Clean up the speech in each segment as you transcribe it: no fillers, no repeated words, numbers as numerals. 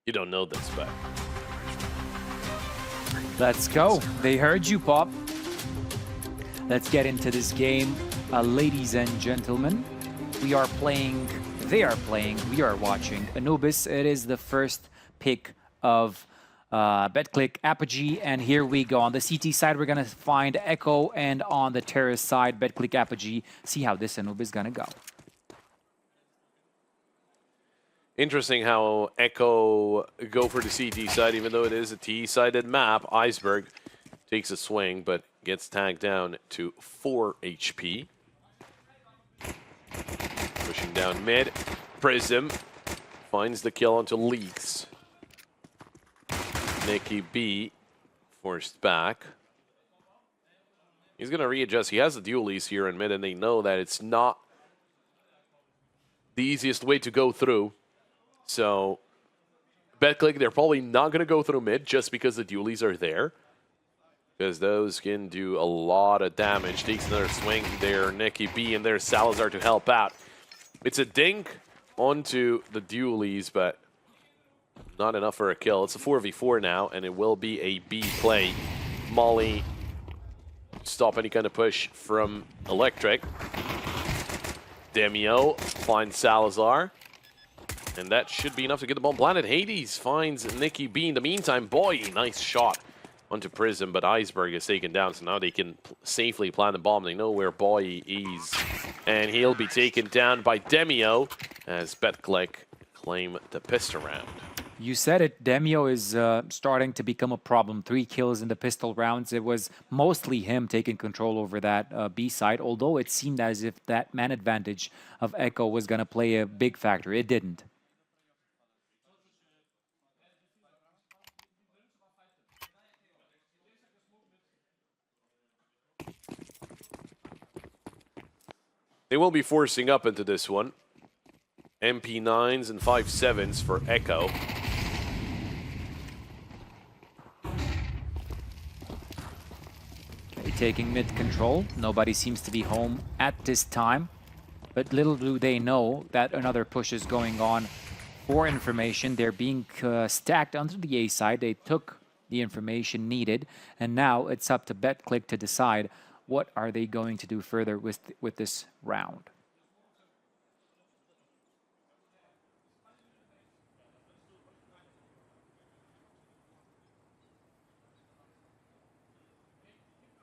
You don't know this, but Let's go. They heard you, Pop. Let's get into this game. Ladies and gentlemen, we are playing, they are playing, we are watching Anubis. It is the first pick of BetClick APOGEE, and here we go. On the CT side, we're going to find Echo, and on the terrorist side, BetClick APOGEE. See how this Anubis is going to go. interesting how Echo go for the CT side, even though it is a T-sided map. Iceberg takes a swing, but gets tagged down to 4 HP. Pushing down mid. Prism finds the kill onto Leaks. Nicky B forced back. He's going to readjust. He has the dualies here in mid, and they know that it's not the easiest way to go through. So, BetClick, they're probably not going to go through mid just because the dualies are there. Because those can do a lot of damage. Takes another swing there. Nicky B and there's Salazar to help out. It's a dink onto the dualies, but not enough for a kill. It's a 4v4 now, and it will be a B play. Molly, stop any kind of push from Electric. Demio finds Salazar. And that should be enough to get the bomb planted. Hades finds Nicky B. In the meantime, Boy, nice shot onto Prism, but Iceberg is taken down, so now they can safely plant the bomb. They know where Boy is, and he'll be taken down by Demio as BetClick claim the pistol round. You said it, Demio is starting to become a problem. 3 kills in the pistol rounds. It was mostly him taking control over that B side, although it seemed as if that man advantage of Echo was going to play a big factor. It didn't. They will be forcing up into this one. MP9s and 5.7s for Echo. Okay, taking mid control. Nobody seems to be home at this time. But little do they know that another push is going on for information. They're being stacked onto the A side. They took the information needed. And now it's up to BetClick to decide what are they going to do further with this round.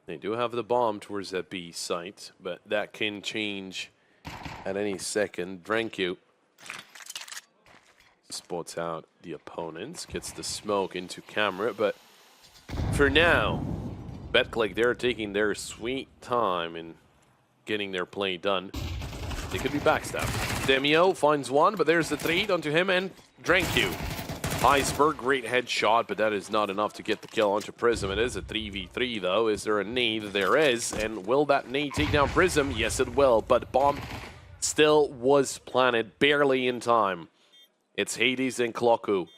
They do have the bomb towards that B site, but that can change at any second. Dranku spots out the opponents, gets the smoke into camera, but for now, BetClick, they're taking their sweet time in getting their play done. They could be backstabbed. Demio finds one, but there's the 3 onto him and Dranku. Iceberg, great headshot, but that is not enough to get the kill onto Prism. It is a 3v3, though. Is there a nade? There is. And will that nade take down Prism? Yes, it will. But bomb still was planted barely in time. It's Hades and Kloku.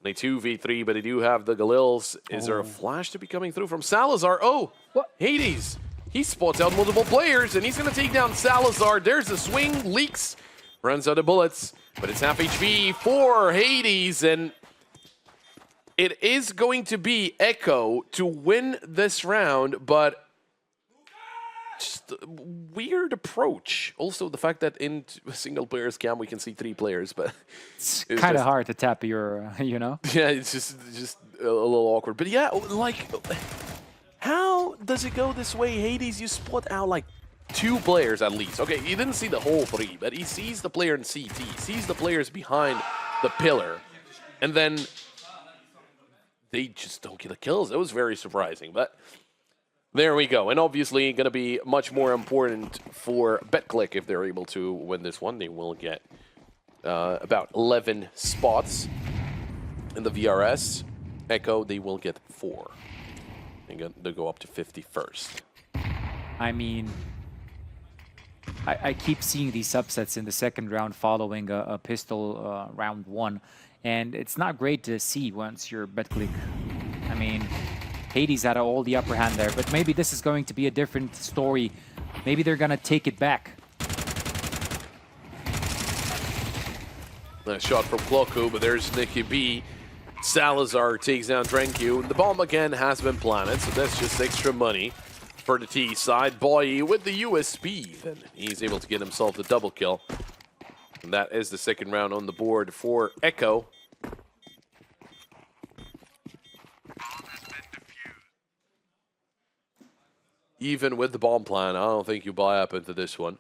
They 2v3, but they do have the Galils. Is there a flash to be coming through from Salazar? Oh, what? Hades. He spots out multiple players, and he's going to take down Salazar. There's a swing. Leaks. Runs out of bullets, but it's half HP for Hades, and it is going to be Echo to win this round, but just a weird approach. Also, the fact that in a single player's cam we can see 3 players, but it's kind of hard to tap your, you know? Yeah, it's just a little awkward. But yeah, like, how does it go this way? Hades, you split out like 2 players at least. Okay, he didn't see the whole 3, but he sees the player in CT, sees the players behind the pillar, and then they just don't get the kills. It was very surprising, but there we go. And obviously going to be much more important for BetClick if they're able to win this one. They will get about 11 spots in the VRS. Echo, they will get 4. They'll go up to 51st. I mean, I keep seeing these upsets in the second round following a pistol round 1, and it's not great to see once you're BetClick. I mean, Hades had all the upper hand there, but maybe this is going to be a different story. Maybe they're going to take it back. Nice shot from Cloco, but there's Nicky B. Salazar takes down Drenku. The bomb again has been planted, so that's just extra money for the T side. Boy with the USP, then he's able to get himself the double kill. And that is the second round on the board for Echo. Even with the bomb plan, I don't think you buy up into this one.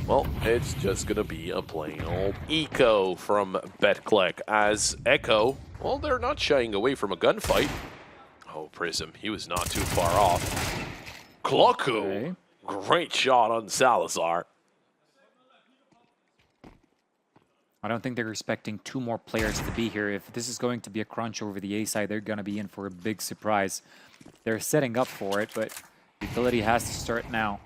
Well, it's just going to be a plain old eco from BetClick as Echo, well, they're not shying away from a gunfight. Oh, Prism, he was not too far off. Cloco, great shot on Salazar. I don't think they're expecting 2 more players to be here. If this is going to be a crunch over the A side, they're going to be in for a big surprise. They're setting up for it, but the ability has to start now.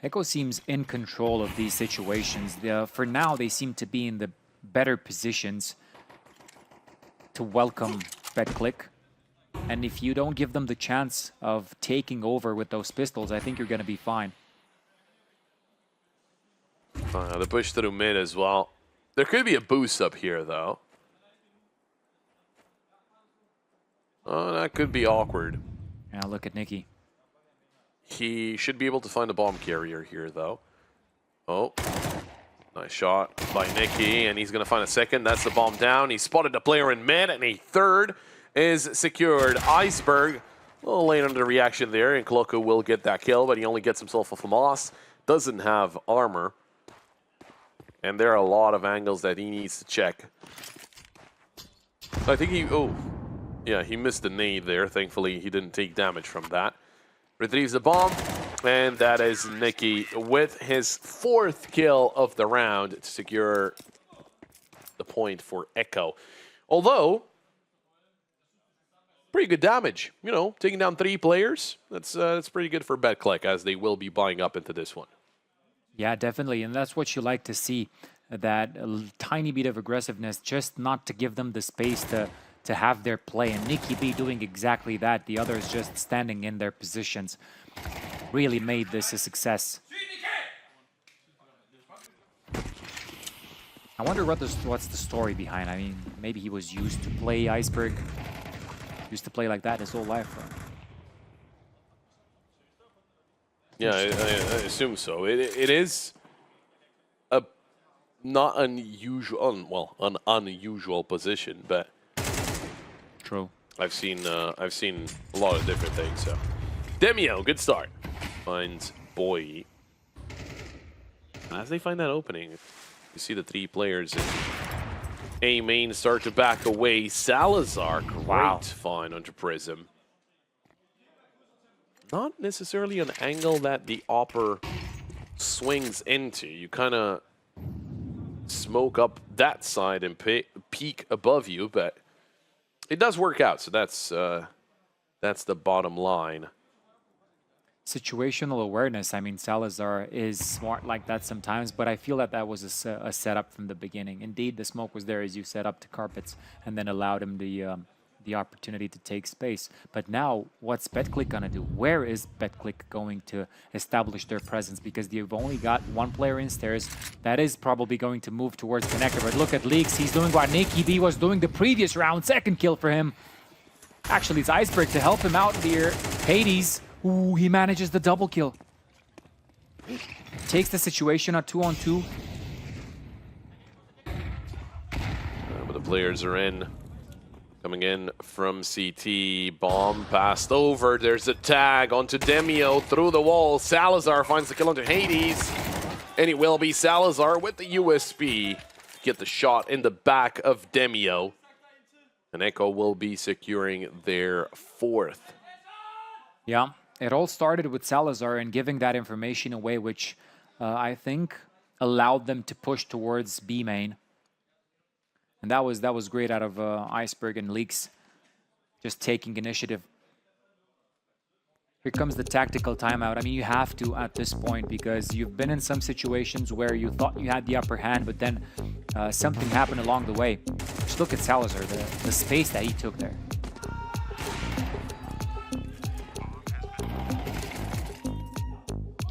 Echo seems in control of these situations. For now, they seem to be in the better positions to welcome BetClick. And if you don't give them the chance of taking over with those pistols, I think you're going to be fine. The push through mid as well. There could be a boost up here, though. Oh, that could be awkward. Now look at Nicky. He should be able to find a bomb carrier here, though. Oh, nice shot by Nicky, and he's going to find a second. That's the bomb down. He spotted the player in mid, and a third is secured. Iceberg, a little late under the reaction there, and Cloco will get that kill, but he only gets himself a FAMAS. Doesn't have armor. And there are a lot of angles that he needs to check. I think he, oh, yeah, he missed the nade there. Thankfully, he didn't take damage from that. Retrieves the bomb, and that is Nicky with his 4th kill of the round to secure the point for Echo. Although, pretty good damage, you know, taking down 3 players. That's pretty good for BetClick, as they will be buying up into this one. Yeah, definitely, and that's what you like to see, that tiny bit of aggressiveness, just not to give them the space to have their play, and Nicky B doing exactly that. The others just standing in their positions really made this a success. I wonder what's the story behind. I mean, maybe he was used to play Iceberg, used to play like that his whole life. Yeah, I assume so. It is a not unusual, well, an unusual position, but true. I've seen a lot of different things. So, Demio, good start. Finds Boy. As they find that opening, you see the 3 players in A main start to back away. Salazar, great find onto Prism. Not necessarily an angle that the Opper swings into. You kind of smoke up that side and peek above you, but it does work out. So that's the bottom line. Situational awareness. I mean, Salazar is smart like that sometimes, but I feel that that was a setup from the beginning. Indeed, the smoke was there, as you set up to carpets, and then allowed him the opportunity to take space. But now, what's BetClick gonna do? Where is BetClick going to establish their presence? Because they've only got 1 player in stairs. That is probably going to move towards connector. But look at Leaks. He's doing what Nicky B was doing the previous round. 2nd kill for him. Actually, it's Iceberg to help him out here. Hades. Ooh, he manages the double kill. Takes the situation at 2-on-2. But the players are in. Coming in from CT, bomb passed over. There's a tag onto Demio through the wall. Salazar finds the kill onto Hades. And it will be Salazar with the USB. Get the shot in the back of Demio. And Echo will be securing their 4th. Yeah, It all started with Salazar and giving that information away, which I think allowed them to push towards B main. And that was great out of Iceberg and Leaks, just taking initiative. Here comes the tactical timeout. I mean, you have to at this point because you've been in some situations where you thought you had the upper hand, but then something happened along the way. Just look at Salazar, the space that he took there.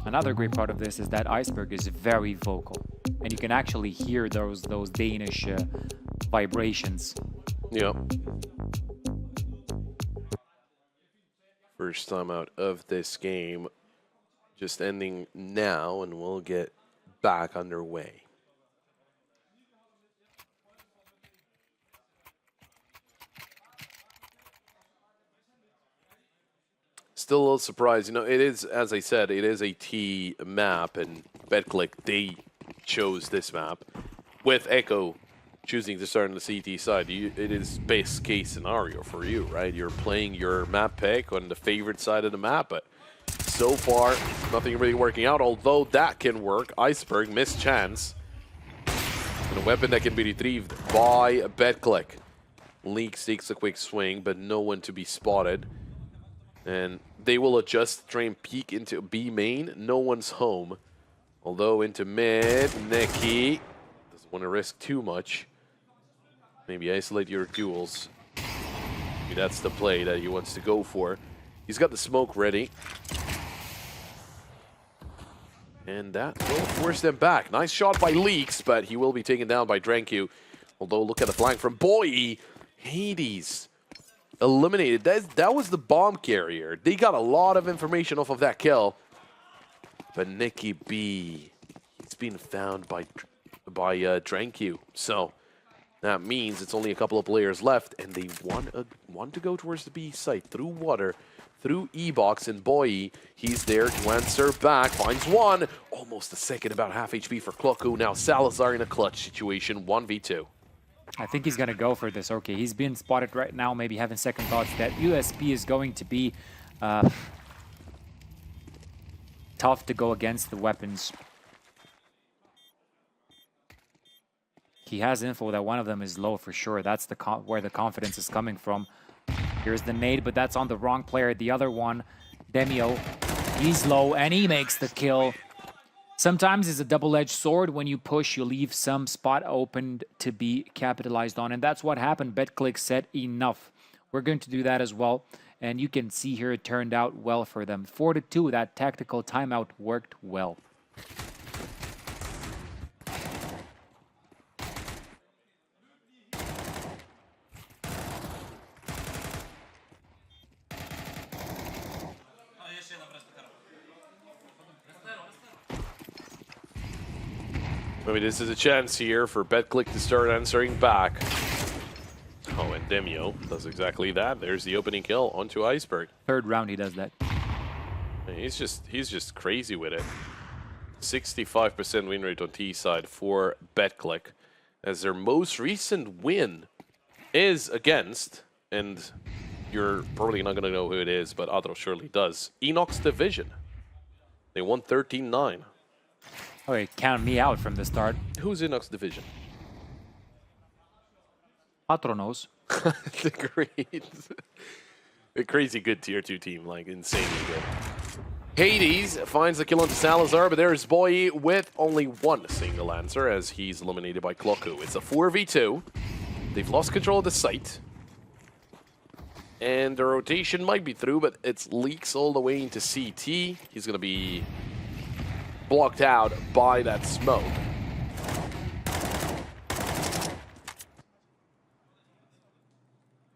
Another great part of this is that Iceberg is very vocal, and you can actually hear those Danish vibrations. Yeah. First time out of this game, just ending now, and we'll get back underway. Still a little surprised. You know, it is, as I said, it is a T map, and BetClick, they chose this map. With Echo choosing to start on the CT side, it is best case scenario for you, right? You're playing your map pick on the favorite side of the map, but so far, nothing really working out, although that can work. Iceberg, missed chance. And a weapon that can be retrieved by BetClick. Leaks takes a quick swing, but no one to be spotted. And they will adjust, try and peek into B main. No one's home. Although into mid, Neki doesn't want to risk too much. Maybe isolate your duels. Maybe that's the play that he wants to go for. He's got the smoke ready. And that will force them back. Nice shot by Leaks, but he will be taken down by DraculaN. Although, look at the flank from Boy. Hades eliminated. That was the bomb carrier. They got a lot of information off of that kill. But Nicky B, he's been found by DraculaN. So that means it's only a couple of players left, and they want to go towards the B site through water, through E-Box, and Boy, he's there to answer back. Finds one. Almost a second, about half HP for clockO. Now Salazar in a clutch situation, 1v2. I think he's going to go for this. Okay, he's being spotted right now, maybe having second thoughts that USP is going to be tough to go against the weapons. He has info that one of them is low for sure. That's where the confidence is coming from. Here's the nade, but that's on the wrong player. The other one, Demio, he's low and he makes the kill. Sometimes it's a double-edged sword. When you push, you leave some spot open to be capitalized on. And that's what happened. BetClick said enough. We're going to do that as well. And you can see here it turned out well for them. 4-2, that tactical timeout worked well. I mean, this is a chance here for BetClick to start answering back. Oh, and Demio does exactly that. There's the opening kill onto Iceberg. Third round he does that. He's just crazy with it. 65% win rate on T side for BetClick, as their most recent win is against, and you're probably not going to know who it is, but Adro surely does, Enox Division. They won 13-9. Okay, count me out from the start. Who's Enox Division? Atronos. A crazy good tier 2 team, like insanely good. Hades finds the kill onto Salazar, but there's Boy with only one single answer as he's eliminated by clockO. It's a 4v2. They've lost control of the site. And the rotation might be through, but it's Leaks all the way into CT. He's going to be blocked out by that smoke.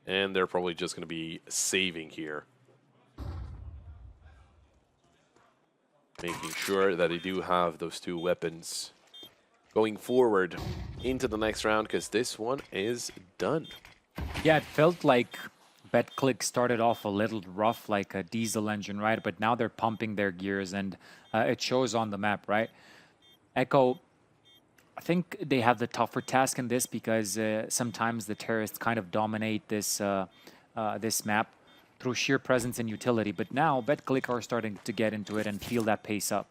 And they're probably just going to be saving here. Making sure that they do have those two weapons going forward into the next round, because this one is done. Yeah, it felt like BetClick started off a little rough, like a diesel engine, right? But now they're pumping their gears, and it shows on the map, right? Echo, I think they have the tougher task in this because sometimes the terrorists kind of dominate this this map. through sheer presence and utility. But now BetClick are starting to get into it and feel that pace up.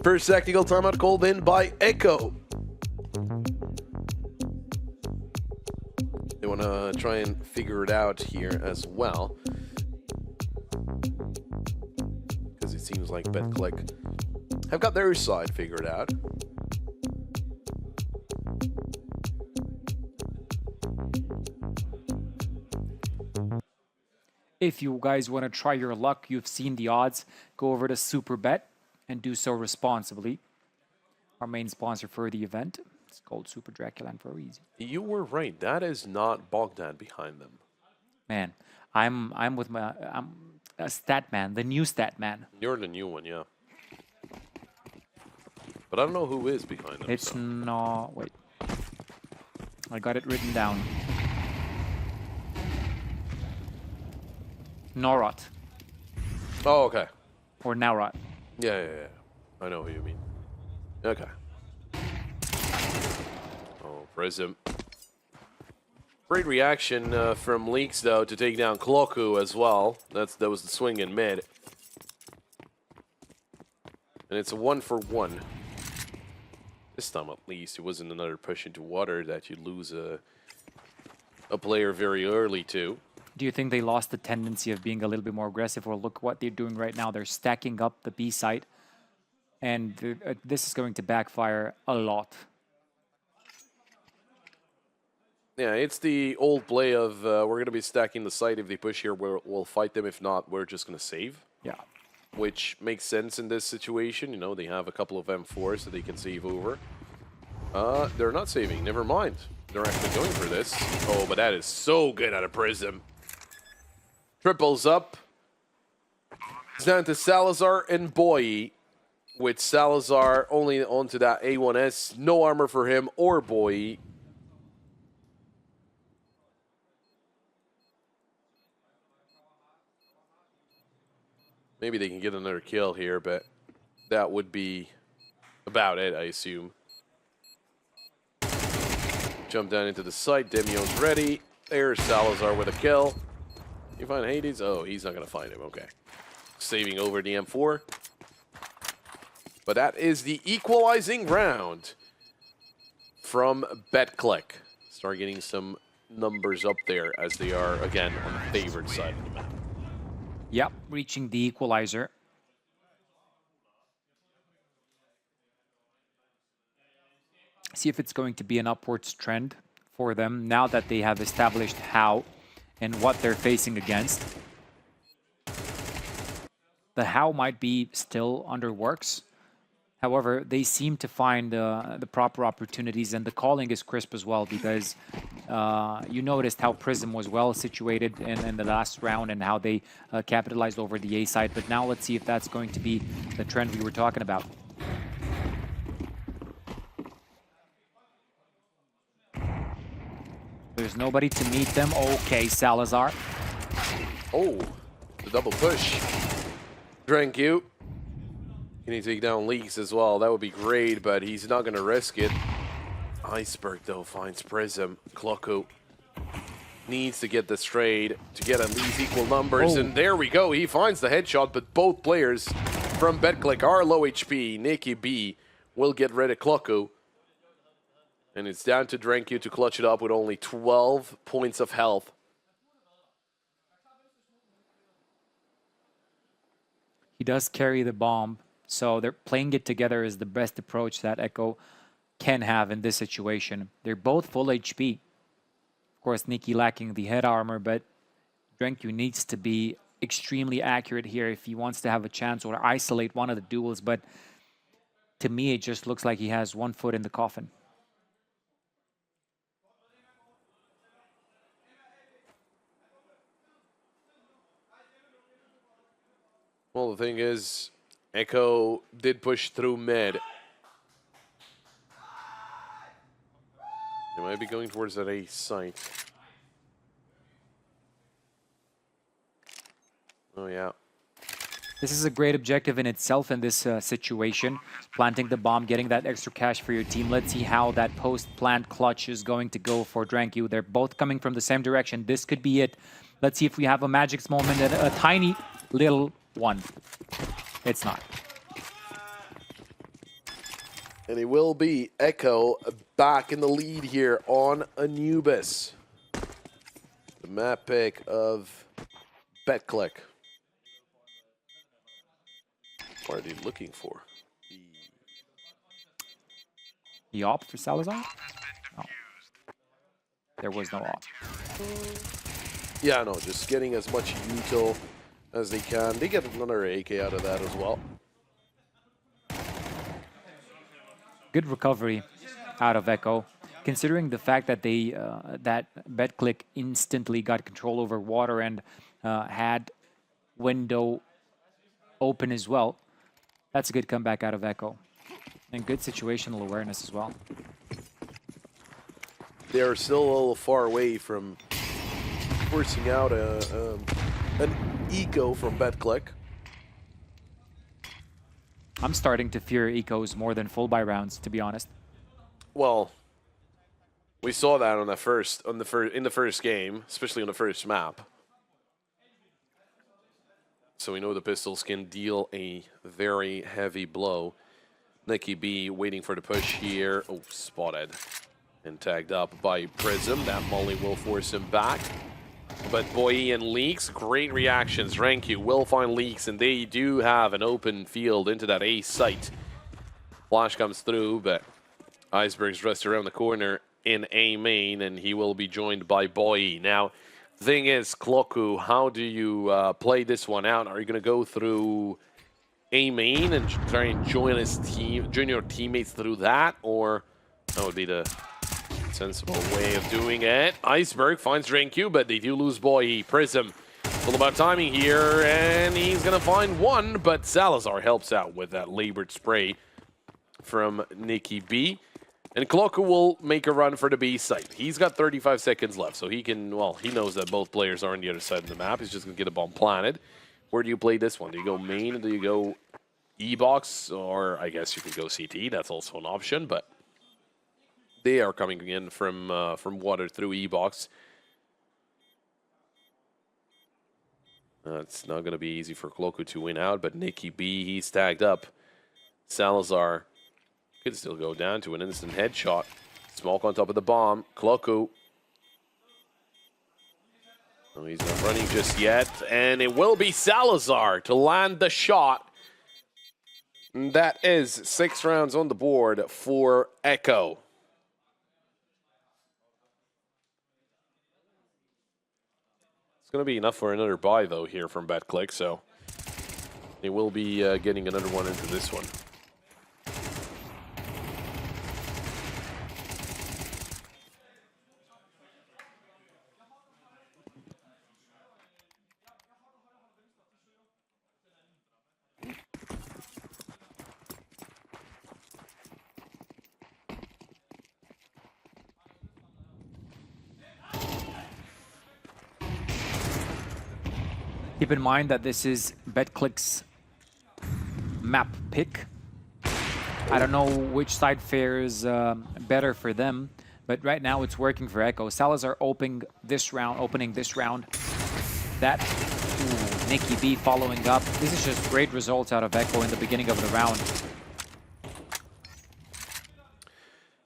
First technical timeout called in by Echo. They want to try and figure it out here as well. Because it seems like BetClick have got their side figured out. If you guys want to try your luck, you've seen the odds, go over to Super Bet and do so responsibly. Our main sponsor for the event. It's called Super DraculaN for a reason. You were right. That is not Bogdan behind them. Man, I'm a stat man, the new stat man. You're the new one, yeah. But I don't know who is behind them. It's not. Wait. I got it written down. Norot. Oh, okay. Or Naurot. Yeah. I know who you mean. Okay. Oh, Prism. Great reaction from Leaks, though, to take down Kloku as well. That was the swing in mid. And it's a 1-for-1. This time, at least, it wasn't another push into water that you lose a player very early to. Do you think they lost the tendency of being a little bit more aggressive? Or look what they're doing right now. They're stacking up the B site. And this is going to backfire a lot. Yeah, it's the old play of we're going to be stacking the site. If they push here, we'll fight them. If not, we're just going to save. Yeah. Which makes sense in this situation. You know, they have a couple of M4s that they can save over. They're not saving. Never mind. They're actually going for this. Oh, but that is so good out of Prism. Triples up. It's down to Salazar and Boyi. With Salazar only onto that A1S. No armor for him or Boyi. Maybe they can get another kill here, but that would be about it, I assume. Jump down into the site. Demio's ready. There's Salazar with a kill. You find Hades? Oh, he's not going to find him. Okay. Saving over the M4. But that is the equalizing round from BetClick. Start getting some numbers up there as they are, again, on the favored side of the map. Yep, reaching the equalizer. See if it's going to be an upwards trend for them now that they have established how and what they're facing against. The how might be still under works. However, they seem to find the proper opportunities, and the calling is crisp as well, because you noticed how Prism was well situated in the last round and how they capitalized over the A side. But now let's see if that's going to be the trend we were talking about. There's nobody to meet them. Okay, Salazar. Oh, the double push. Drank you. Can he take down Leaks as well? That would be great, but he's not going to risk it. Iceberg, though, finds Prism. Kloku needs to get this trade to get at least equal numbers. Oh. And there we go. He finds the headshot, but both players from BetClick are low HP. Nikki B will get rid of Kloku. And it's down to Dranku to clutch it up with only 12 points of health. He does carry the bomb, so they're playing it together is the best approach that Echo can have in this situation. They're both full HP. Of course, Nikki lacking the head armor, but Dranku needs to be extremely accurate here if he wants to have a chance or isolate one of the duels. But to me, it just looks like he has one foot in the coffin. Well, the thing is, Echo did push through mid. They might be going towards that A site. Oh, yeah. This is a great objective in itself in this situation. Planting the bomb, getting that extra cash for your team. Let's see how that post-plant clutch is going to go for DraculaN. They're both coming from the same direction. This could be it. Let's see if we have a Magic's moment and a tiny little one. It's not. And it will be Echo back in the lead here on Anubis. The map pick of BetClick. What are they looking for? The op for Salazar? No. There was no op. Yeah, no, just getting as much util as they can. They get another AK out of that as well. Good recovery out of Echo, considering the fact that they that BetClick instantly got control over water and had window open as well. That's a good comeback out of Echo, and good situational awareness as well. They are still a little far away from forcing out an eco from BetClick. I'm starting to fear ecos more than full buy rounds, to be honest. Well, we saw that on in the first game, especially on the first map. So we know the pistols can deal a very heavy blow. Nicky B waiting for the push here. Oh, spotted and tagged up by Prism. That molly will force him back. But Boye and Leaks, great reactions. DraculaN will find Leaks, and they do have an open field into that A site. Flash comes through, but Iceberg's dressed around the corner in A main, and he will be joined by Boye. Now, the thing is, Kloku, how do you play this one out? Are you going to go through A main and try and join your teammates through that, or that would be the sensible way of doing it? Iceberg finds DraculaN, but they do lose Boye. Prism, all about timing here, and he's going to find one, but Salazar helps out with that labored spray from Nicky B. And Kloku will make a run for the B site. He's got 35 seconds left, so he can, well, he knows that both players are on the other side of the map. He's just going to get a bomb planted. Where do you play this one? Do you go main, or do you go E-box, or I guess you could go CT. That's also an option, but they are coming in from water through E-box. It's not going to be easy for Kloku to win out, but Nicky B, he's tagged up. Salazar could still go down to an instant headshot. Smoke on top of the bomb. Kloku. Oh, he's not running just yet, and it will be Salazar to land the shot. And that is 6 rounds on the board for Echo. Going to be enough for another buy, though, here from BetClick, so they will be getting another one into this one. Keep in mind that this is BetClick's map pick. I don't know which side fares better for them, but right now it's working for Echo. Salazar opening this round. That Nicky B following up. This is just great results out of Echo in the beginning of the round.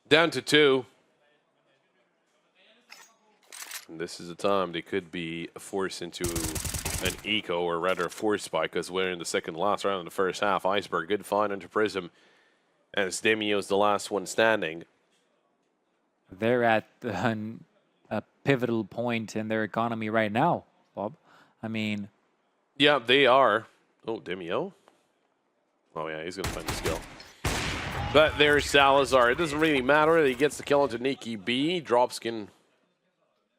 Down to 2. And this is the time they could be forced into an eco, or rather a force spike, because we're in the second last round of the first half. Iceberg, good find into Prism, as Demio's the last one standing. They're at a pivotal point in their economy right now, Bob. I mean... Yeah, they are. Oh, Demio? Oh, yeah, he's going to find the skill. But there's Salazar. It doesn't really matter. He gets the kill into Nicky B. Drops can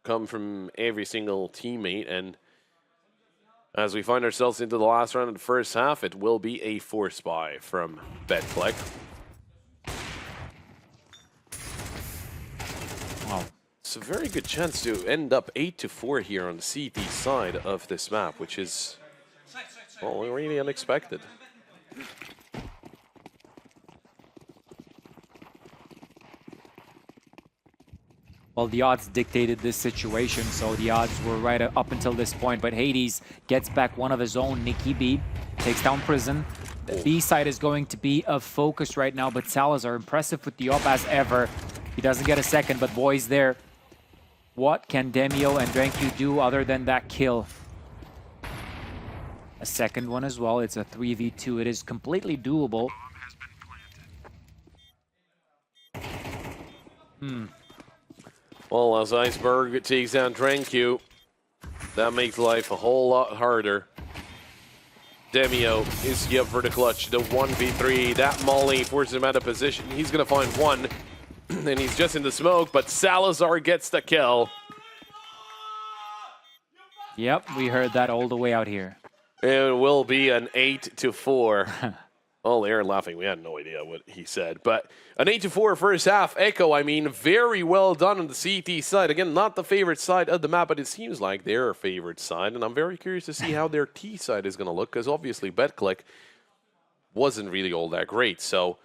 come from every single teammate, and as we find ourselves into the last round of the first half, it will be a force buy from BetClick. It's a very good chance to end up 8-4 here on the CT side of this map, which is, well, really unexpected. Well, the odds dictated this situation, so the odds were right up until this point. But Hades gets back one of his own. Nikki B takes down Prison. The B side is going to be a focus right now, but Salazar impressive with the up as ever. He doesn't get a second, but boys there. What can Demio and Drenku do other than that kill? A second one as well. It's a 3v2. It is completely doable. Well, as Iceberg takes down Drenku, that makes life a whole lot harder. Demio is up for the clutch. The 1v3, that Molly forces him out of position. He's going to find one, and he's just in the smoke, but Salazar gets the kill. Yep, we heard that all the way out here. It will be an 8-4. Oh, they're laughing. We had no idea what he said. But an 8-4 first half. Echo, I mean, very well done on the CT side. Again, not the favorite side of the map, but it seems like their favorite side. And I'm very curious to see how their T side is going to look, because obviously BetClick wasn't really all that great. So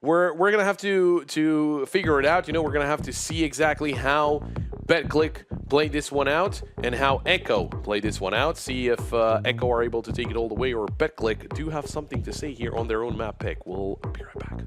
we're going to have to figure it out. You know, we're going to have to see exactly how BetClick played this one out and how Echo played this one out. See if Echo are able to take it all the way, or BetClick do have something to say here on their own map pick. We'll be right back.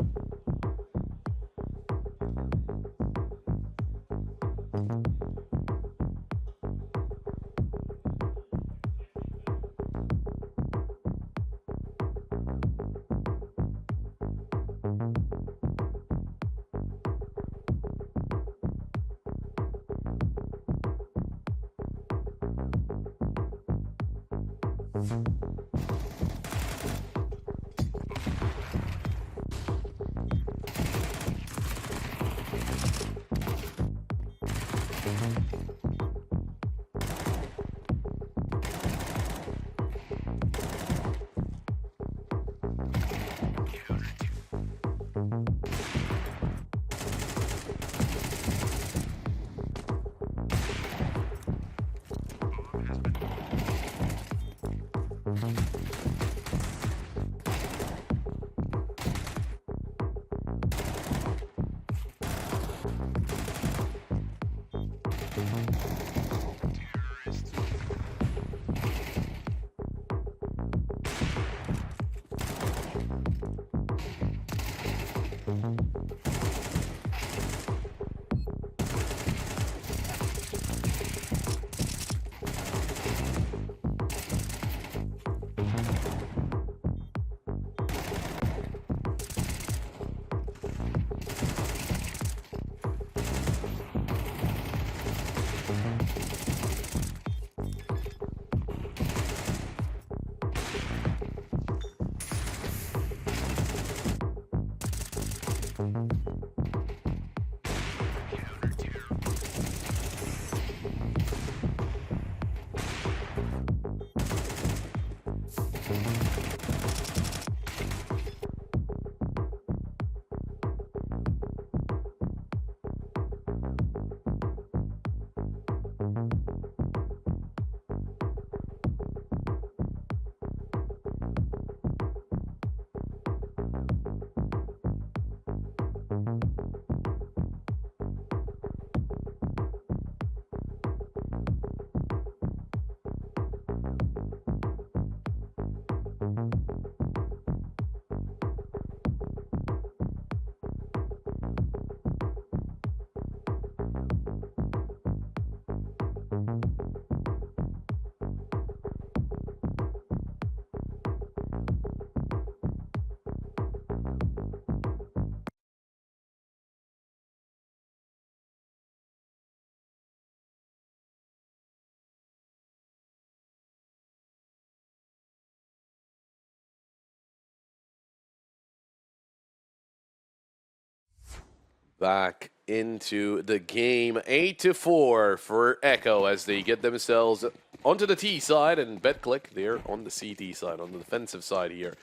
Back into the game, 8-4 for Echo as they get themselves onto the T side, and BetClick, they're on the CT side, on the defensive side here.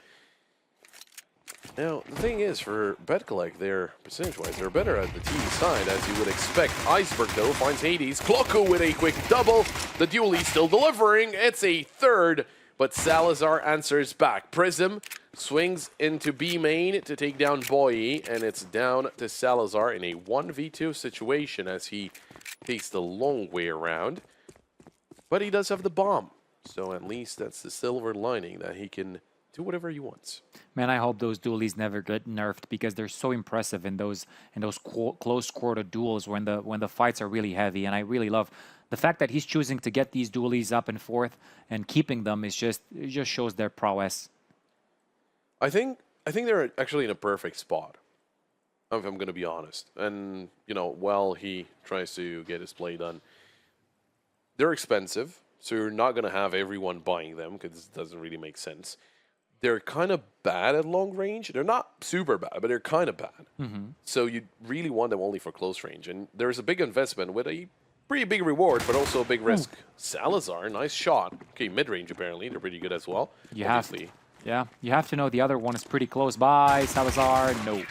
Now, the thing is, for BetCollect, they're, percentage-wise, they're better at the team side, as you would expect. Iceberg, though, finds Hades. Klocko with a quick double. The duelie still delivering. It's a third, but Salazar answers back. Prism swings into B main to take down Boye, and it's down to Salazar in a 1v2 situation as he takes the long way around. But he does have the bomb, so at least that's the silver lining, that he can do whatever he wants. Man, I hope those dualies never get nerfed because they're so impressive in those close quarter duels when the fights are really heavy. And I really love the fact that he's choosing to get these dualies up and forth and keeping them. It just shows their prowess. I think they're actually in a perfect spot, if I'm going to be honest. And while he tries to get his play done, they're expensive, so you're not going to have everyone buying them because it doesn't really make sense. They're kind of bad at long range. They're not super bad, but they're kind of bad. So you really want them only for close range. And there's a big investment with a pretty big reward, but also a big risk. Salazar, nice shot. Okay, mid-range apparently. They're pretty good as well. You have to know the other one is pretty close by. Salazar, no.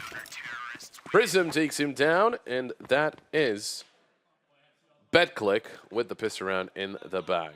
Prism takes him down, and that is BetClick with the piss around in the bag.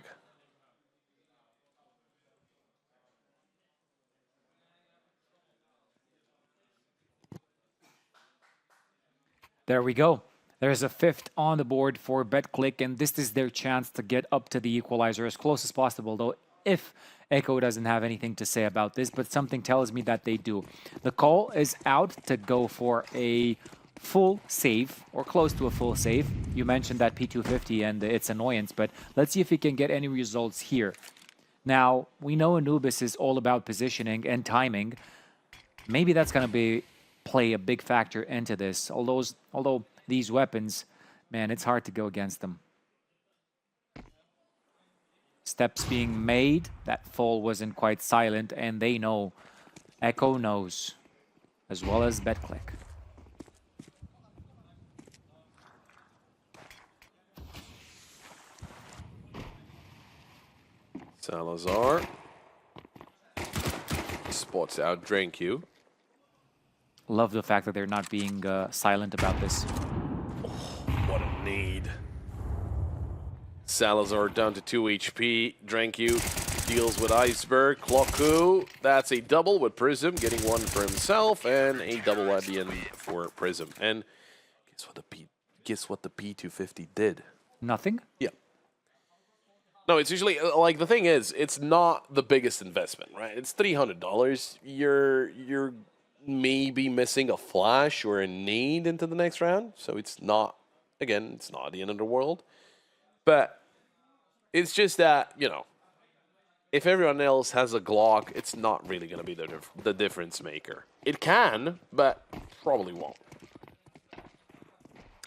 There we go. There's a fifth on the board for BetClick, and this is their chance to get up to the equalizer as close as possible, though if Echo doesn't have anything to say about this, but something tells me that they do. The call is out to go for a full save, or close to a full save. You mentioned that P250 and its annoyance, but let's see if we can get any results here. Now, we know Anubis is all about positioning and timing. Maybe that's going to play a big factor into this. Although these weapons, man, it's hard to go against them. Steps being made. That fall wasn't quite silent, and they know. Echo knows, as well as BetClick. Salazar spots out DraculaN. Love the fact that they're not being silent about this. Oh, what a need. Salazar down to 2 HP. DraculaN deals with Iceberg. Klocko, that's a double with Prism, getting one for himself, and a double at the end for Prism. And guess what the P250 did? Nothing? Yeah. No, it's usually, like, the thing is, it's not the biggest investment, right? It's $300. You're maybe missing a flash or a nade into the next round. So it's not, again, it's not the end of the world. But it's just that, if everyone else has a Glock, it's not really going to be the difference maker. It can, but probably won't.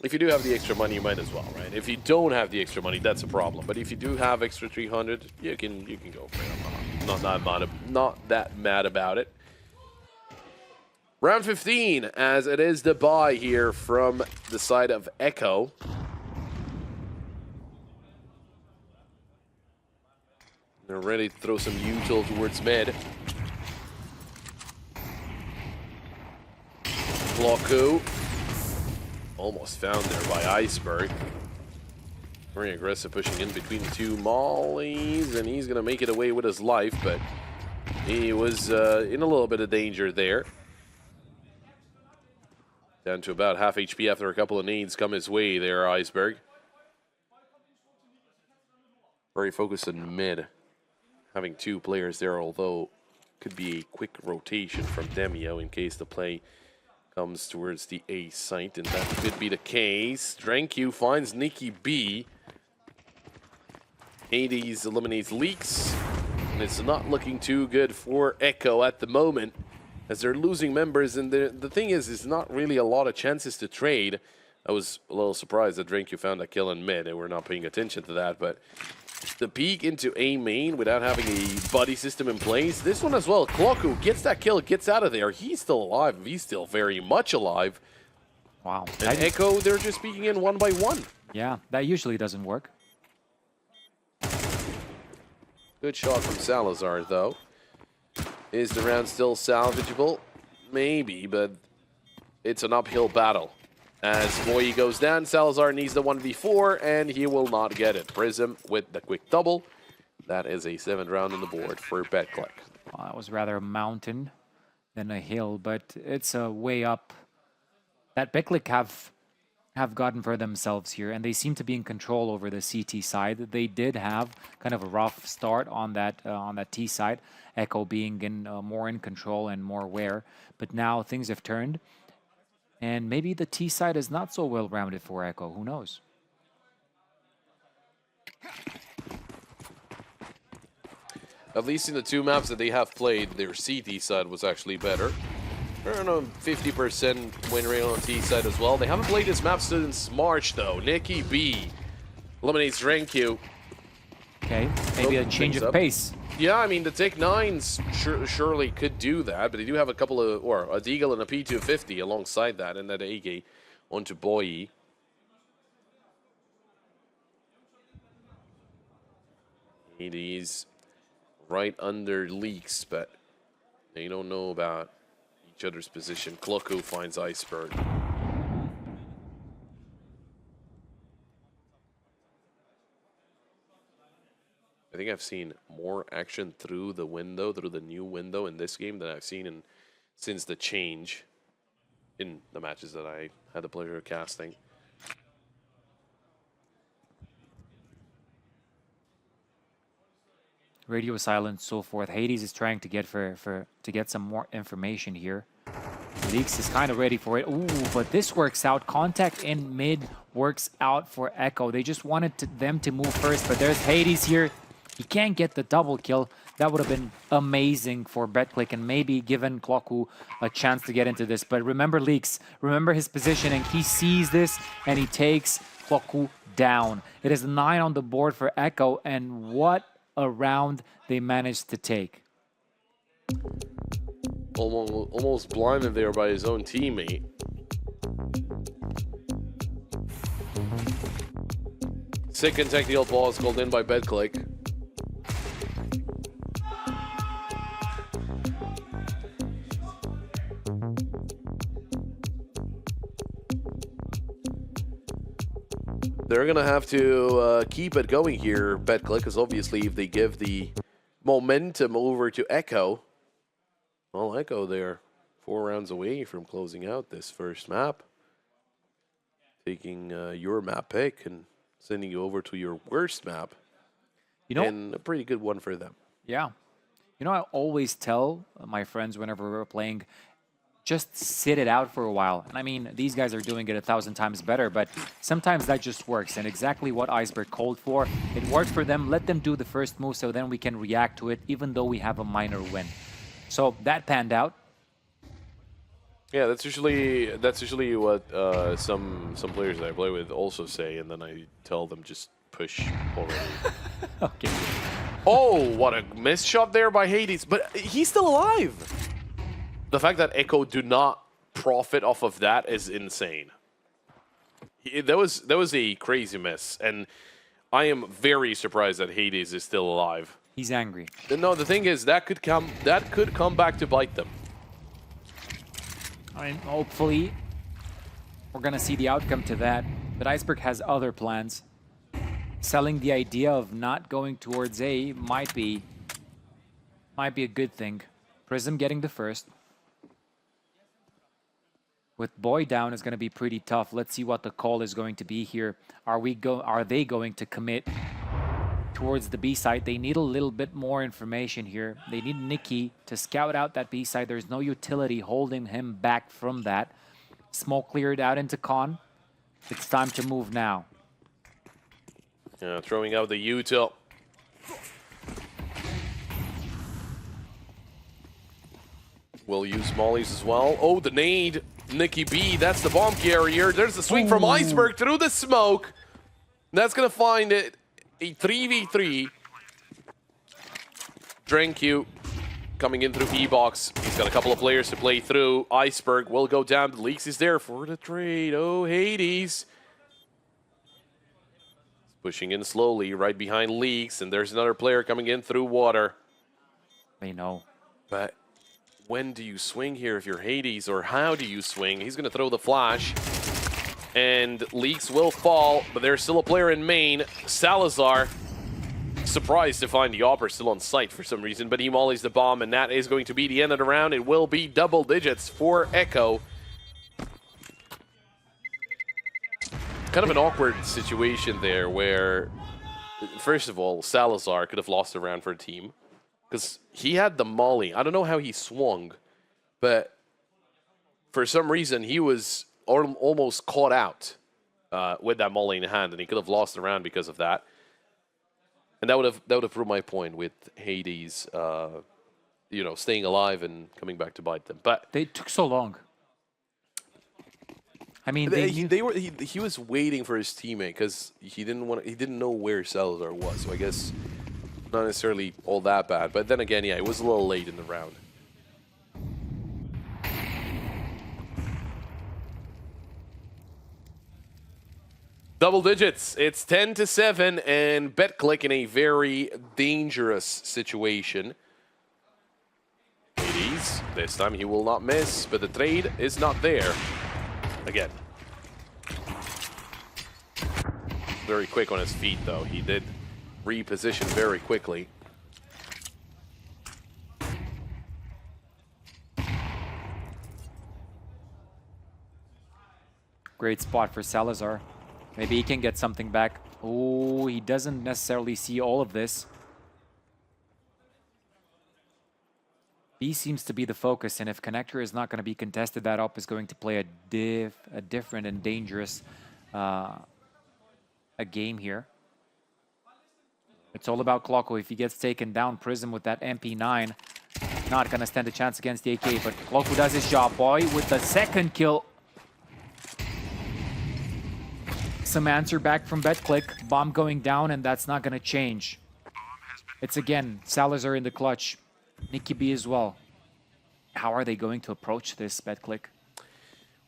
If you do have the extra money, you might as well, right? If you don't have the extra money, that's a problem. But if you do have extra 300, you can go for it. I'm not that mad about it. Round 15, as it is the buy here from the side of Echo. They're ready to throw some util towards mid. Klocko. Almost found there by Iceberg. Very aggressive, pushing in between the two mollies, and he's going to make it away with his life, but he was in a little bit of danger there. Down to about half HP after a couple of nades come his way there, Iceberg. Very focused in mid. Having two players there, although could be a quick rotation from Demio in case the play comes towards the A site, and that could be the case. DraculaN finds Nikki B. Hades eliminates Leaks, and it's not looking too good for Echo at the moment, as they're losing members, and the thing is, there's not really a lot of chances to trade. I was a little surprised that DraculaN found that kill in mid, and we're not paying attention to that, but the peek into A main without having a buddy system in place. This one as well. Klocko gets that kill, gets out of there. He's still alive. He's still very much alive. Wow. And Echo, they're just peeking in one by one. Yeah, that usually doesn't work. Good shot from Salazar, though. Is the round still salvageable? Maybe, but it's an uphill battle. As Boye goes down, Salazar needs the 1v4, and he will not get it. Prism with the quick double. That is a 7th round on the board for BetClick. Well, that was rather a mountain than a hill, but it's a way up that BetClick have gotten for themselves here, and they seem to be in control over the CT side. They did have kind of a rough start on that T side, Echo being in more in control and more aware, but now things have turned. And maybe the T side is not so well-rounded for Echo. Who knows? At least in the 2 maps that they have played, their CT side was actually better. I don't know, 50% win rate on T side as well. They haven't played this map since March, though. Nikki B eliminates Renku. Okay, maybe a change of pace. Yeah, I mean, the Tech 9s surely could do that, but they do have a couple of, or a Deagle and a P250 alongside that, and that APOGEE onto Boye. He's right under Leaks, but they don't know about each other's position. Kloko finds Iceberg. I think I've seen more action through the window, through the new window in this game than I've seen since the change in the matches that I had the pleasure of casting. Radio silence, so forth. Hades is trying to get to get some more information here. Leaks is kind of ready for it. Ooh, but this works out. Contact in mid works out for Echo. They just wanted them to move first, but there's Hades here. He can't get the double kill. That would have been amazing for BetClick and maybe given Kloku a chance to get into this. But remember Leaks, remember his positioning. He sees this and he takes Kloku down. It is 9 on the board for Echo, and what a round they managed to take. Almost blinded there by his own teammate. Second technical pause called in by BetClick. They're going to have to keep it going here, BetClick, because obviously if they give the momentum over to Echo, well, Echo, they're 4 rounds away from closing out this first map. Taking your map pick and sending you over to your worst map. You know, and a pretty good one for them. Yeah. You know, I always tell my friends whenever we're playing, just sit it out for a while. And I mean, these guys are doing it 1,000 times better, but sometimes that just works. And exactly what Iceberg called for, it worked for them. Let them do the first move so then we can react to it, even though we have a minor win. So that panned out. Yeah, that's usually what some players that I play with also say, and then I tell them just push already. Okay. Oh, what a missed shot there by Hades, but he's still alive. The fact that Echo do not profit off of that is insane. That was a crazy miss, and I am very surprised that Hades is still alive. He's angry. No, the thing is that could come back to bite them. I mean, hopefully we're gonna see the outcome to that. But Iceberg has other plans. Selling the idea of not going towards A might be a good thing. Prism getting the first. With Boye down is going to be pretty tough. Let's see what the call is going to be here. Are they going to commit towards the B side? They need a little bit more information here. They need Nikki to scout out that B side. There's no utility holding him back from that. Smoke cleared out into Con. It's time to move now. Yeah, throwing out the util. We'll use mollies as well. Oh, the nade. Nikki B, that's the bomb carrier. There's the swing from Iceberg through the smoke. That's going to find it a 3v3. Drenku coming in through E-box. He's got a couple of players to play through. Iceberg will go down. Leaks is there for the trade. Oh, Hades. Pushing in slowly right behind Leaks, and there's another player coming in through water. They know. But when do you swing here if you're Hades, or how do you swing? He's going to throw the flash, and Leaks will fall, but there's still a player in main. Salazar, surprised to find the Opera still on site for some reason, but he mollies the bomb, and that is going to be the end of the round. It will be double digits for Echo. Kind of an awkward situation there where, first of all, Salazar could have lost the round for a team because he had the molly. I don't know how he swung, but for some reason he was almost caught out with that molly in hand, and he could have lost the round because of that. And that would have proved my point with Hades, you know, staying alive and coming back to bite them. But they took so long. I mean, he was waiting for his teammate because he didn't know where Salazar was. So I guess not necessarily all that bad. But then again, yeah, it was a little late in the round. Double digits. It's 10-7, and BetClick in a very dangerous situation. Hades, this time he will not miss, but the trade is not there. Again. Very quick on his feet, though. He did reposition very quickly. Great spot for Salazar. Maybe he can get something back. Oh, he doesn't necessarily see all of this. B seems to be the focus, and if Connector is not going to be contested, that up is going to play a different and dangerous a game here. It's all about Kloko. If he gets taken down, Prism with that MP9, not going to stand a chance against the AK, but Kloko does his job, boy, with the second kill. Some answer back from BetClick. Bomb going down, and that's not going to change. It's again Salazar in the clutch. Nikki B as well. How are they going to approach this, BetClick?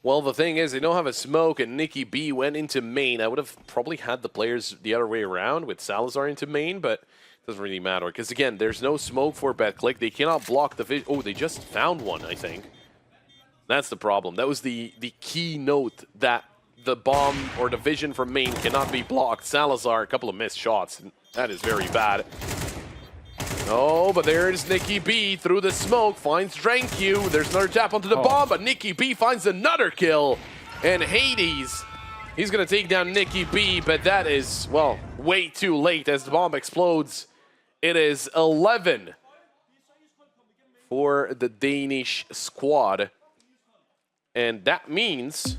Well, the thing is, they don't have a smoke, and Nikki B went into main. I would have probably had the players the other way around with Salazar into main, but it doesn't really matter. Because, again, there's no smoke for BetClick. They cannot block the vision. Oh, they just found one, I think. That's the problem. That was the key note, that the bomb or the vision from main cannot be blocked. Salazar, a couple of missed shots. That is very bad. Oh, but there's Nikki B through the smoke, finds DraculaN. There's another tap onto the bomb, but Nikki B finds another kill. And Hades, he's going to take down Nikki B, but that is, well, way too late as the bomb explodes. It is 11 for the Danish squad. And that means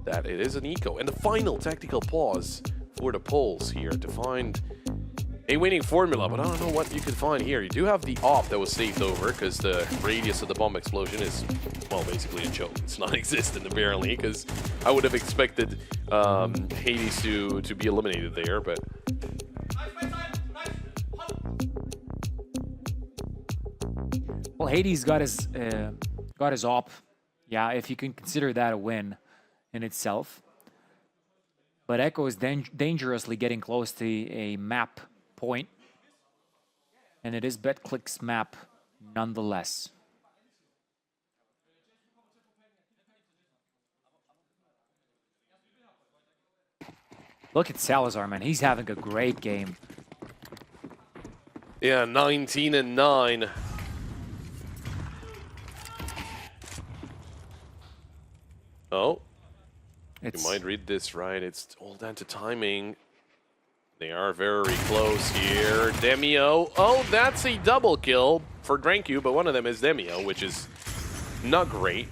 that it is an eco. And the final tactical pause for the Poles here to find a winning formula, but I don't know what you could find here. You do have the op that was saved over because the radius of the bomb explosion is, well, basically a joke. It's non-existent apparently, because I would have expected Hades to be eliminated there, but well, Hades got his op. Yeah, if you can consider that a win in itself. But Echo is dangerously getting close to a map point, and it is BetClick's map nonetheless. Look at Salazar, man. He's having a great game. Yeah, 19-9. Oh. You might read this right. It's all down to timing. They are very close here. Demio. Oh, that's a double kill for DraculaN, but one of them is Demio, which is not great.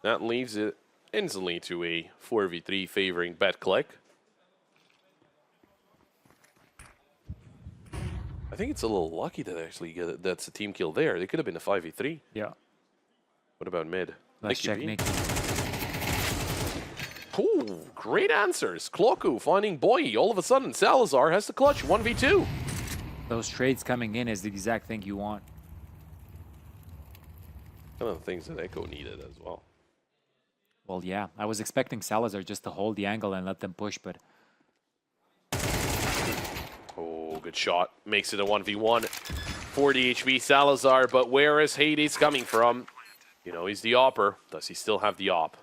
That leaves it instantly to a 4v3 favoring BetClick. I think it's a little lucky that actually that's a team kill there. It could have been a 5v3. Yeah. What about mid? Let's check Nikki. Ooh, great answers. Kloko finding Boy. All of a sudden, Salazar has the clutch. 1v2. Those trades coming in is the exact thing you want. One of the things that Echo needed as well. Well, yeah. I was expecting Salazar just to hold the angle and let them push, but... Oh, good shot. Makes it a 1v1 40 HP Salazar, but where is Hades coming from? You know, he's the opper. Does he still have the op?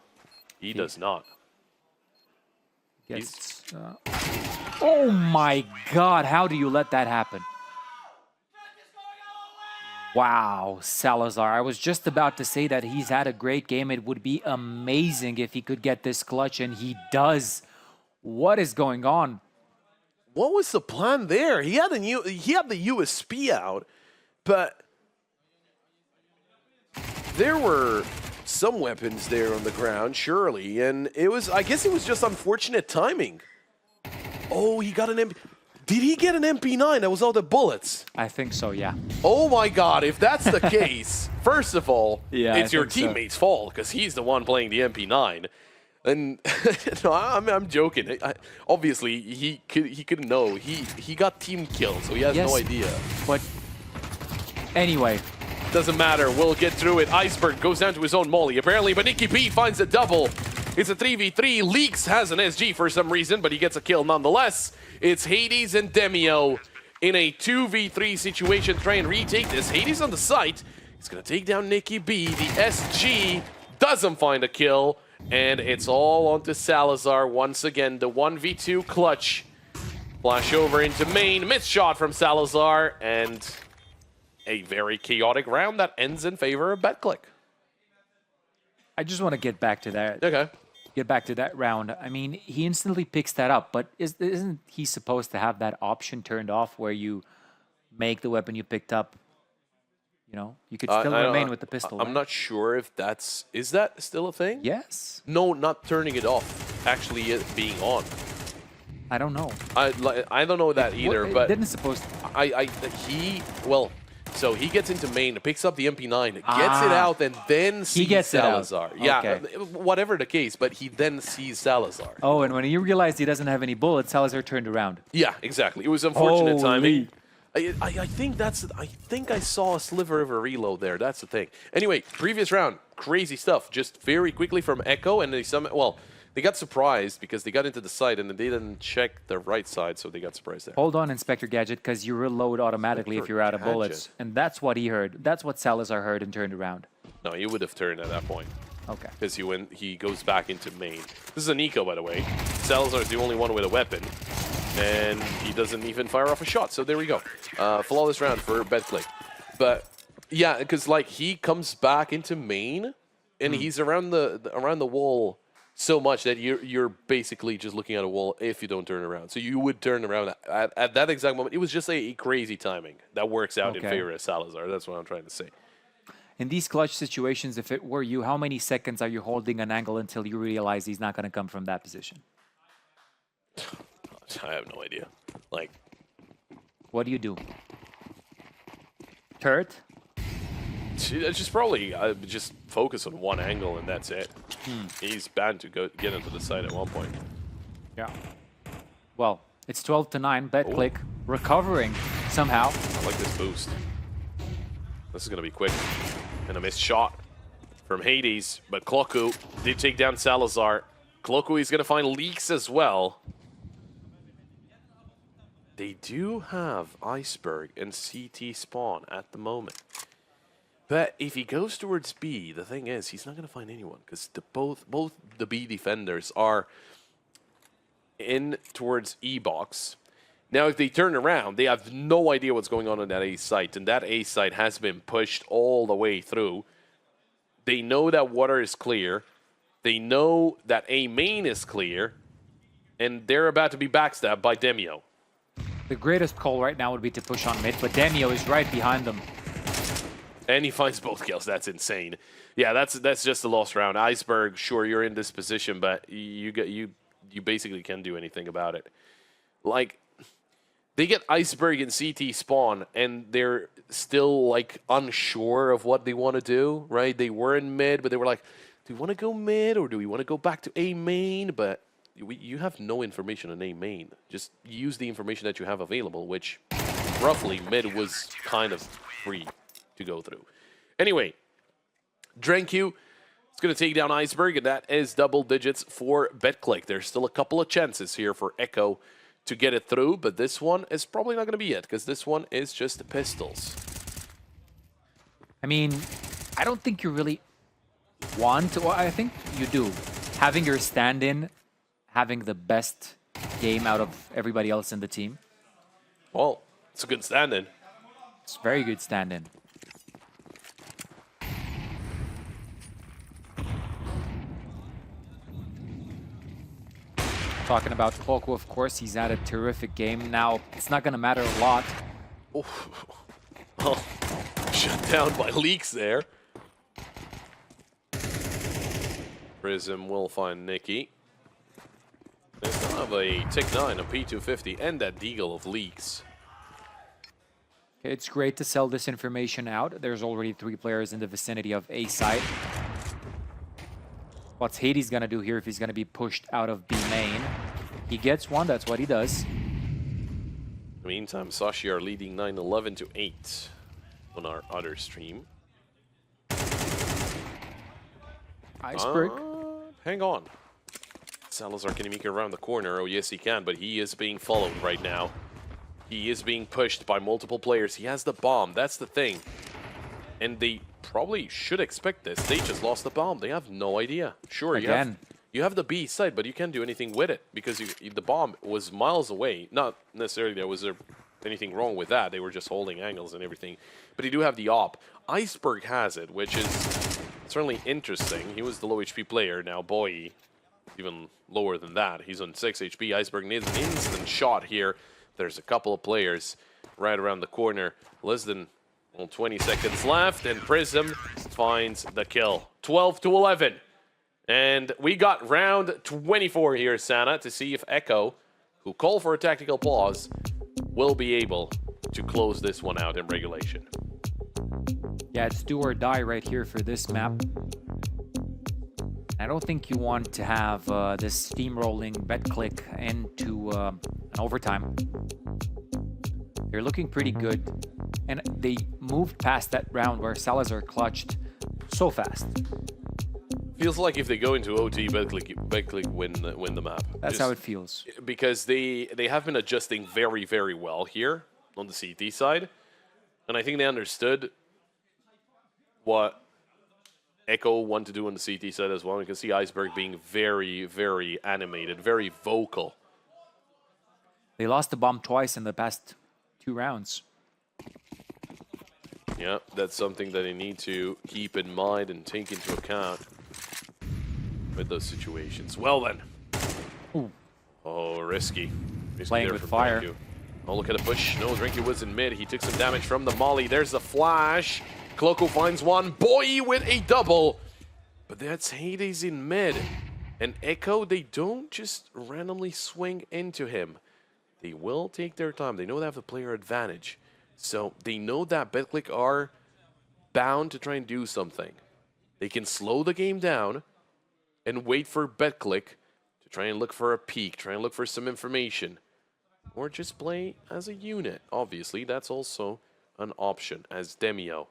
He does not. Yes. Oh my God, how do you let that happen? Wow, Salazar. I was just about to say that he's had a great game. It would be amazing if he could get this clutch, and he does. What is going on? What was the plan there? He had the USP out, but there were some weapons there on the ground, surely, and I guess it was just unfortunate timing. Oh, he got an MP. Did he get an MP9 that was all the bullets? I think so, yeah. Oh my God, if that's the case, first of all, yeah, it's your teammate's fault because he's the one playing the MP9. And no, I'm joking. Obviously, he couldn't know. He got team killed, so he has no idea. But anyway. Doesn't matter. We'll get through it. Iceberg goes down to his own molly, apparently, but Nicky B finds a double. It's a 3v3. Leaks has an SG for some reason, but he gets a kill nonetheless. It's Hades and Demio in a 2v3 situation. Try and retake this. Hades on the site. He's going to take down Nicky B. The SG doesn't find a kill, and it's all onto Salazar once again. The 1v2 clutch. Flash over into main. Missed shot from Salazar, and a very chaotic round that ends in favor of BetClick. I just want to get back to that. Okay. Get back to that round. I mean, he instantly picks that up, but isn't he supposed to have that option turned off where you make the weapon you picked up? You know, you could still remain with the pistol. I'm not sure if is that still a thing? Yes. No, not turning it off. Actually, it being on. I don't know. I don't know that either. But didn't supposed to. So he gets into main, picks up the MP9, gets it out, and then sees Salazar. Yeah, okay. Whatever the case, but he then sees Salazar. Oh, and when he realized he doesn't have any bullets, Salazar turned around. Yeah, exactly. It was unfortunate timing. I think I saw a sliver of a reload there. That's the thing. Anyway, previous round, crazy stuff. Just very quickly from Echo, and they got surprised because they got into the site and they didn't check the right side, so they got surprised there. Hold on, Inspector Gadget, because you reload automatically if you're out of bullets. And that's what he heard. That's what Salazar heard and turned around. No, he would have turned at that point. Okay. Because he goes back into main. This is an eco, by the way. Salazar is the only one with a weapon, and he doesn't even fire off a shot. So there we go. Flawless round for BetClick. But yeah, because he comes back into main, and he's around the wall so much that you're basically just looking at a wall if you don't turn around. So you would turn around at that exact moment. It was just a crazy timing that works out in favor of Salazar. That's what I'm trying to say. In these clutch situations, if it were you, how many seconds are you holding an angle until you realize he's not going to come from that position? I have no idea. What do you do? Turret? Just probably just focus on one angle and that's it. He's bound to get into the site at one point. Yeah. Well, it's 12-9. BetClick recovering somehow. I like this boost. This is going to be quick. And a missed shot from Hades, but Kloku did take down Salazar. Kloku is going to find Leaks as well. They do have Iceberg and CT spawn at the moment. But if he goes towards B, the thing is, he's not going to find anyone because both the B defenders are in towards E box. Now, if they turn around, they have no idea what's going on in that A site, and that A site has been pushed all the way through. They know that water is clear. They know that A main is clear, and they're about to be backstabbed by Demio. The greatest call right now would be to push on mid, but Demio is right behind them. And he finds both kills. That's insane. Yeah, that's just a lost round. Iceberg, sure, you're in this position, but you basically can't do anything about it. They get Iceberg and CT spawn, and they're still, unsure of what they want to do, right? They were in mid, but they were like, do we want to go mid, or do we want to go back to A main? But you have no information on A main. Just use the information that you have available, which, roughly, mid was kind of free to go through. Anyway, DraculaN is going to take down Iceberg, and that is double digits for BetClick. There's still a couple of chances here for Echo to get it through, but this one is probably not going to be it, because this one is just pistols. I mean, I don't think you really want to. Well, I think you do. Having your stand-in, having the best game out of everybody else in the team. Well, it's a good stand-in. It's very good stand-in. Talking about Coco, of course, he's had a terrific game. Now, it's not going to matter a lot. Oh, shut down by Leaks there. Prism will find Nikki. They still have a Tick 9, a P250, and that Deagle of Leaks. It's great to sell this information out. There's already 3 players in the vicinity of A site. What's Hades gonna do here if he's gonna be pushed out of B main? He gets one, that's what he does. In the meantime, Sashi are leading 9-11 to 8 on our other stream. Iceberg. Hang on. Salazar, can he make it around the corner? Oh, yes, he can, but he is being followed right now. He is being pushed by multiple players. He has the bomb. That's the thing. And they probably should expect this. They just lost the bomb. They have no idea. Sure, you have the B side, but you can't do anything with it because the bomb was miles away. Not necessarily there was anything wrong with that. They were just holding angles and everything. But you do have the op. Iceberg has it, which is certainly interesting. He was the low HP player. Now, Boy, even lower than that. He's on 6 HP. Iceberg needs an instant shot here. There's a couple of players right around the corner. Less than 20 seconds left, and Prism finds the kill. 12-11. And we got round 24 here, Sana, to see if Echo, who called for a tactical pause, will be able to close this one out in regulation. Yeah, it's do or die right here for this map. I don't think you want to have this steamrolling BetClick into an overtime. They're looking pretty good. And they moved past that round where Salazar clutched so fast. Feels like if they go into OT, BetClick win the map. That's how it feels. Because they have been adjusting very, very well here on the CT side. And I think they understood what Echo wanted to do on the CT side as well. You can see Iceberg being very, very animated, very vocal. They lost the bomb twice in the past 2 rounds. Yeah, that's something that they need to keep in mind and take into account with those situations. Well then. Ooh. Oh, risky. Playing with fire. Dranku. Oh, look at the push. No, Dranku was in mid. He took some damage from the molly. There's the flash. Cloco finds one. Boy with a double. But that's Hades in mid. And Echo, they don't just randomly swing into him. They will take their time. They know they have the player advantage. So they know that BetClick are bound to try and do something. They can slow the game down and wait for BetClick to try and look for a peek, try and look for some information. Or just play as a unit. Obviously, that's also an option as Demio.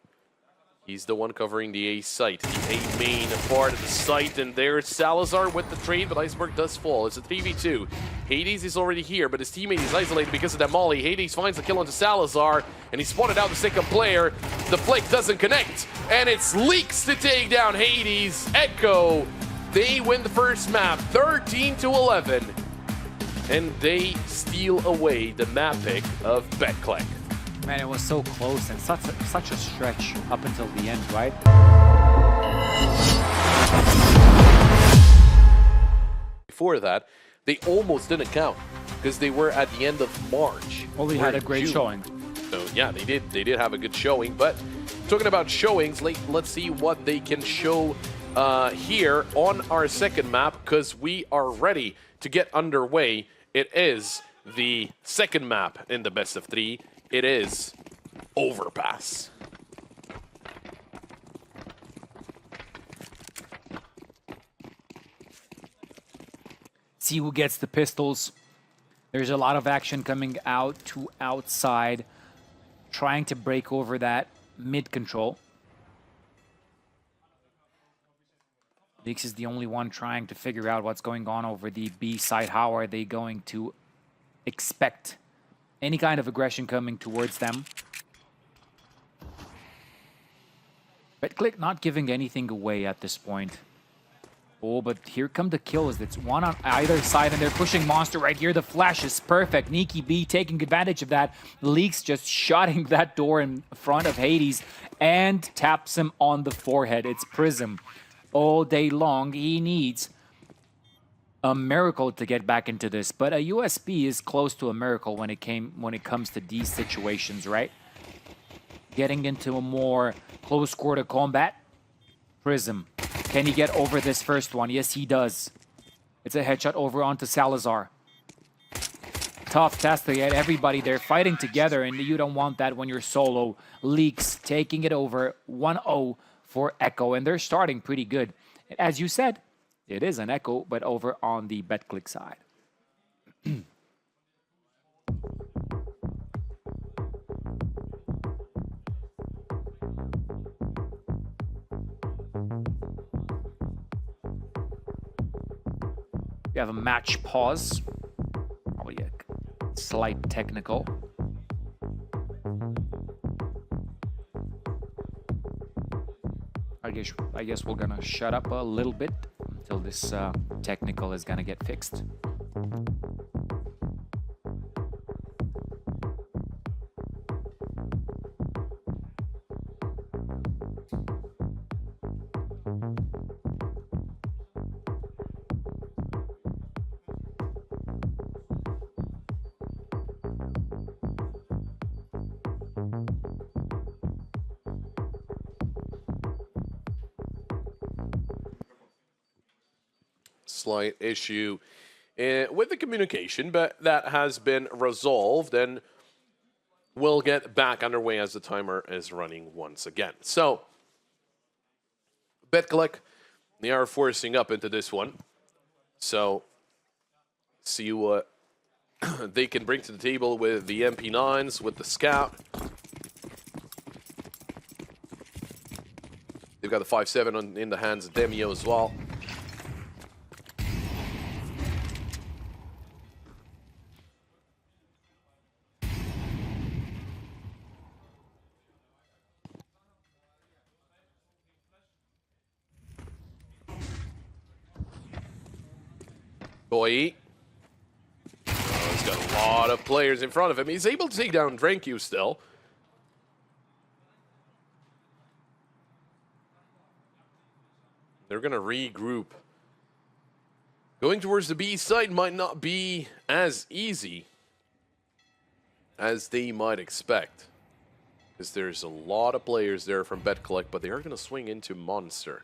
He's the one covering the A site, the A main part of the site, and there's Salazar with the trade, but Iceberg does fall. It's a 3v2. Hades is already here, but his teammate is isolated because of that molly. Hades finds the kill onto Salazar, and he spotted out the second player. The flick doesn't connect, and it's Leaks to take down Hades. Echo, they win the first map, 13-11, and they steal away the map pick of BetClick. Man, it was so close and such a stretch up until the end, right? Before that, they almost didn't count because they were at the end of March. Well, they had a great showing. So yeah, they did have a good showing. But talking about showings, let's see what they can show here on our second map because we are ready to get underway. It is the second map in the best of 3. It is Overpass. See who gets the pistols. There's a lot of action coming out to outside, trying to break over that mid control. Leaks is the only one trying to figure out what's going on over the B side. How are they going to expect any kind of aggression coming towards them? BetClick not giving anything away at this point. Oh, but here come the kills. It's one on either side, and they're pushing Monster right here. The flash is perfect. Nikki B taking advantage of that. Leaks just shutting that door in front of Hades and taps him on the forehead. It's Prism all day long. He needs a miracle to get back into this, but a USB is close to a miracle when it comes to these situations, right? Getting into a more close quarter combat. Prism. Can he get over this first one? Yes, he does. It's a headshot over onto Salazar. Tough test to get everybody there fighting together, and you don't want that when you're solo. Leaks taking it over 1-0 for Echo, and they're starting pretty good. As you said, it is an Echo, but over on the BetClick side. We have a match pause. Probably a slight technical. I guess we're gonna shut up a little bit until this technical is gonna get fixed. Slight issue with the communication, but that has been resolved, and we'll get back underway as the timer is running once again. So, BetClick, they are forcing up into this one. So, see what they can bring to the table with the MP9s, with the Scout. They've got the 5.7 in the hands of Demio as well. Boy, he's got a lot of players in front of him. He's able to take down Dranku still. They're going to regroup. Going towards the B side might not be as easy as they might expect, because there's a lot of players there from BetClick, but they are going to swing into Monster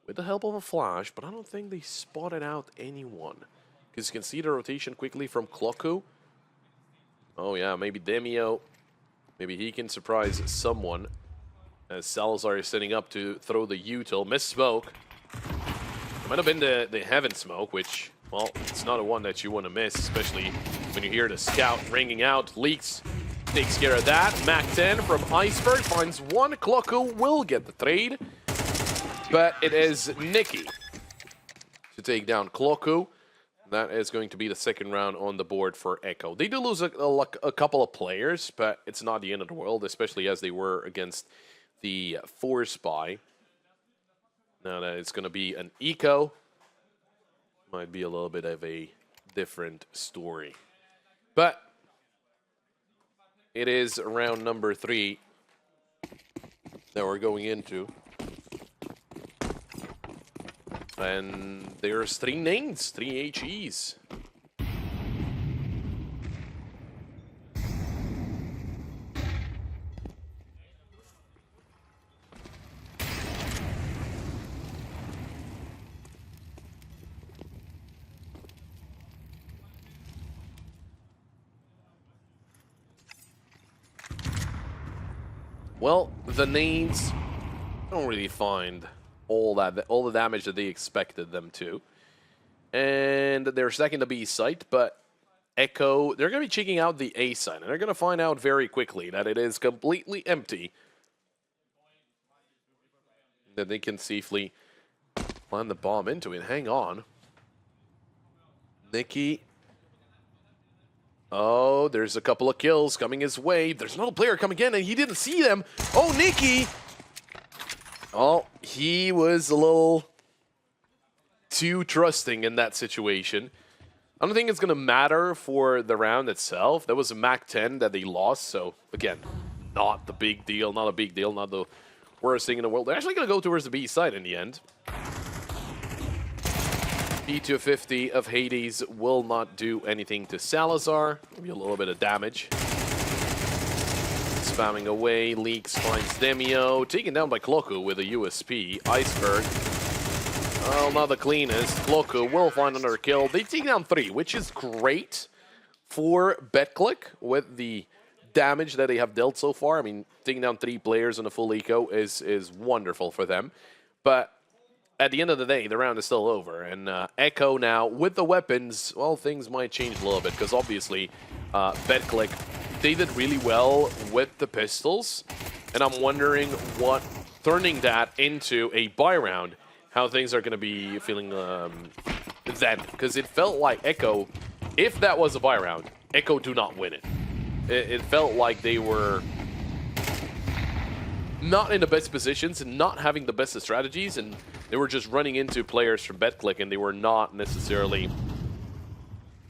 with the help of a flash, but I don't think they spotted out anyone, because you can see the rotation quickly from Kloku. Oh yeah, maybe Demio. Maybe he can surprise someone, as Salazar is setting up to throw the util. Miss smoke. It might have been the Heaven smoke, which, well, it's not a one that you want to miss, especially when you hear the Scout ringing out. Leaks takes care of that. Mac 10 from Iceberg finds one. Kloku will get the trade, but it is Nikki to take down Kloku. That is going to be the second round on the board for Echo. They do lose a couple of players, but it's not the end of the world, especially as they were against the 4-spy. Now that it's going to be an Eco, might be a little bit of a different story. But it is round number 3 that we're going into. And there's 3 nades, 3 HEs. Well, the nades don't really find all the damage that they expected them to. And they're second to B site, but Echo, they're going to be checking out the A site, and they're going to find out very quickly that it is completely empty. That they can safely plant the bomb into it. Hang on. Nikki. Oh, there's a couple of kills coming his way. There's another player coming in, and he didn't see them. Oh, Nikki Well, he was a little too trusting in that situation. I don't think it's going to matter for the round itself. There was a Mac 10 that they lost, so again, not the big deal, not a big deal, not the worst thing in the world. They're actually going to go towards the B side in the end. P250 of Hades will not do anything to Salazar. Maybe a little bit of damage. Spamming away, Leaks finds Demio, taken down by Cloku with a USP. Iceberg. Well, not the cleanest. Cloku will find another kill. They take down 3, which is great for BetClick with the damage that they have dealt so far. I mean, taking down 3 players in a full eco is wonderful for them. But at the end of the day, the round is still over. And Echo now, with the weapons, well, things might change a little bit. Because obviously, BetClick, they did really well with the pistols. And I'm wondering what, turning that into a buy round, how things are going to be feeling then. Because it felt like Echo, if that was a buy round, Echo do not win it. It felt like they were not in the best positions and not having the best of strategies, and they were just running into players from BetClick, and they were not necessarily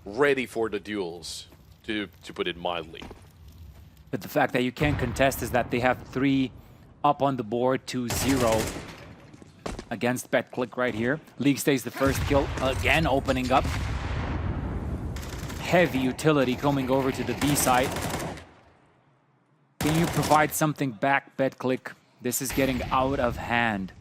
ready for the duels, to put it mildly. But the fact that you can't contest is that they have 3 up on the board to 0 against BetClick right here. League stays the first kill, again opening up. Heavy utility coming over to the B side. Can you provide something back, BetClick? This is getting out of hand.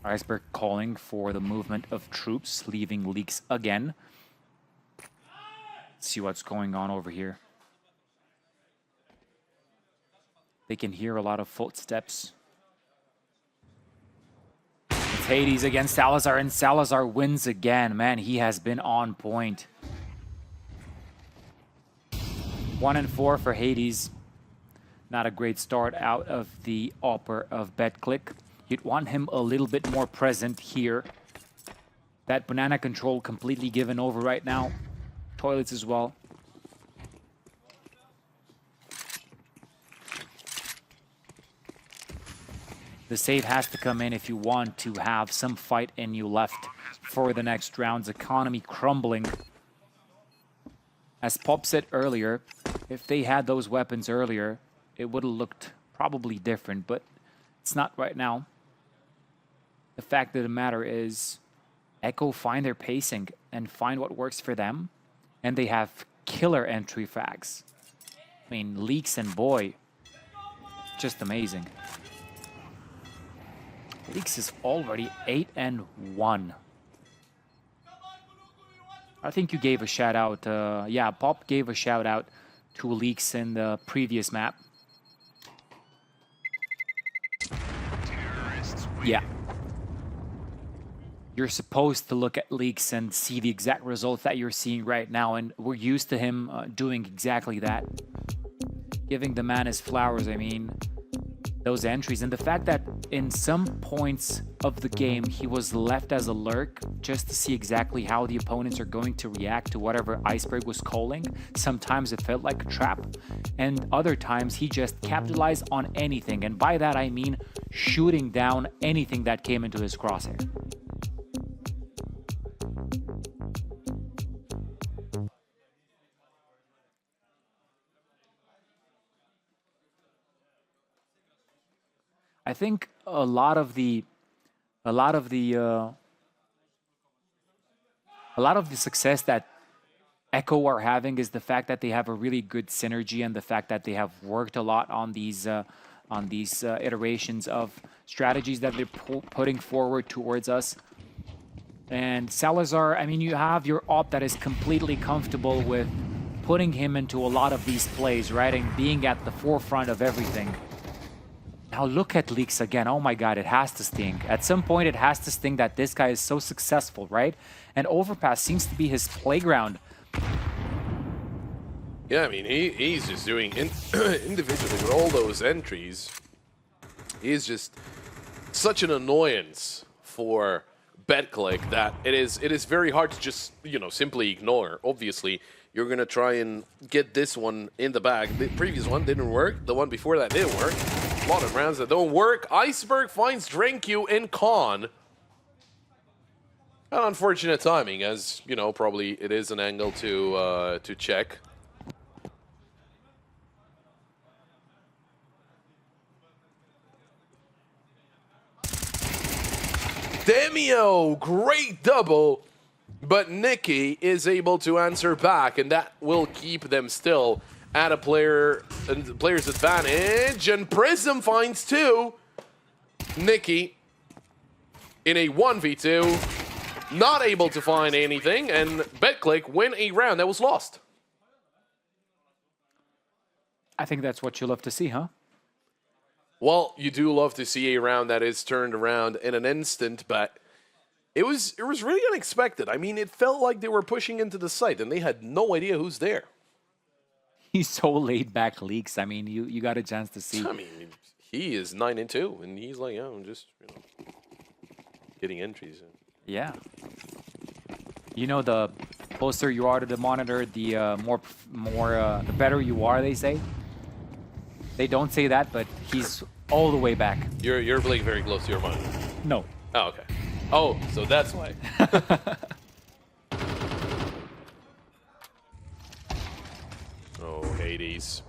Iceberg calling for the movement of troops, leaving Leaks again. Let's see what's going on over here. They can hear a lot of footsteps. It's Hades against Salazar, and Salazar wins again. Man, he has been on point. 1 and 4 for Hades. Not a great start out of the upper of BetClick. You'd want him a little bit more present here. That banana control completely given over right now. Toilets as well. The save has to come in if you want to have some fight in you left for the next round's economy crumbling. As Pop said earlier, if they had those weapons earlier, it would have looked probably different, but it's not right now. The fact of the matter is, Echo find their pacing and find what works for them, and they have killer entry frags. I mean, Leaks and boy, just amazing. Leaks is already 8 and 1. I think you gave a shout out. Yeah, Pop gave a shout out to Leaks in the previous map. Yeah. You're supposed to look at Leaks and see the exact results that you're seeing right now, and we're used to him doing exactly that. Giving the man his flowers, I mean. Those entries, and the fact that in some points of the game he was left as a lurk just to see exactly how the opponents are going to react to whatever Iceberg was calling. Sometimes it felt like a trap, and other times he just capitalized on anything, and by that I mean shooting down anything that came into his crosshair. I think a lot of the success that Echo are having is the fact that they have a really good synergy, and the fact that they have worked a lot on these iterations of strategies that they're putting forward towards us. And Salazar, I mean, you have your op that is completely comfortable with putting him into a lot of these plays, right, and being at the forefront of everything. Now look at Leaks again. Oh my god, it has to sting. At some point it has to sting that this guy is so successful, right? And Overpass seems to be his playground. Yeah, I mean, he's just doing individually with all those entries. He's just such an annoyance for BetClick that it is very hard to just, you know, simply ignore. Obviously, you're going to try and get this one in the bag. The previous one didn't work. The one before that didn't work. A lot of rounds that don't work. Iceberg finds DraculaN in Con. An unfortunate timing, as, you know, probably it is an angle to check. Demio, great double, but Nicky is able to answer back, and that will keep them still at a player's advantage. And Prism finds 2. Nicky in a 1v2, not able to find anything, and BetClick win a round that was lost. I think that's what you love to see, huh? Well, you do love to see a round that is turned around in an instant, but it was really unexpected. I mean, it felt like they were pushing into the site, and they had no idea who's there. He's so laid back, Leaks. I mean, you got a chance to see. I mean, he is 9-2, and he's like, yeah, I'm just, you know, getting entries. Yeah. You know, the closer you are to the monitor, the the better you are, they say. They don't say that, but he's all the way back. You're playing very close to your monitor. No. Oh, okay. Oh, so that's why. Oh, Hades.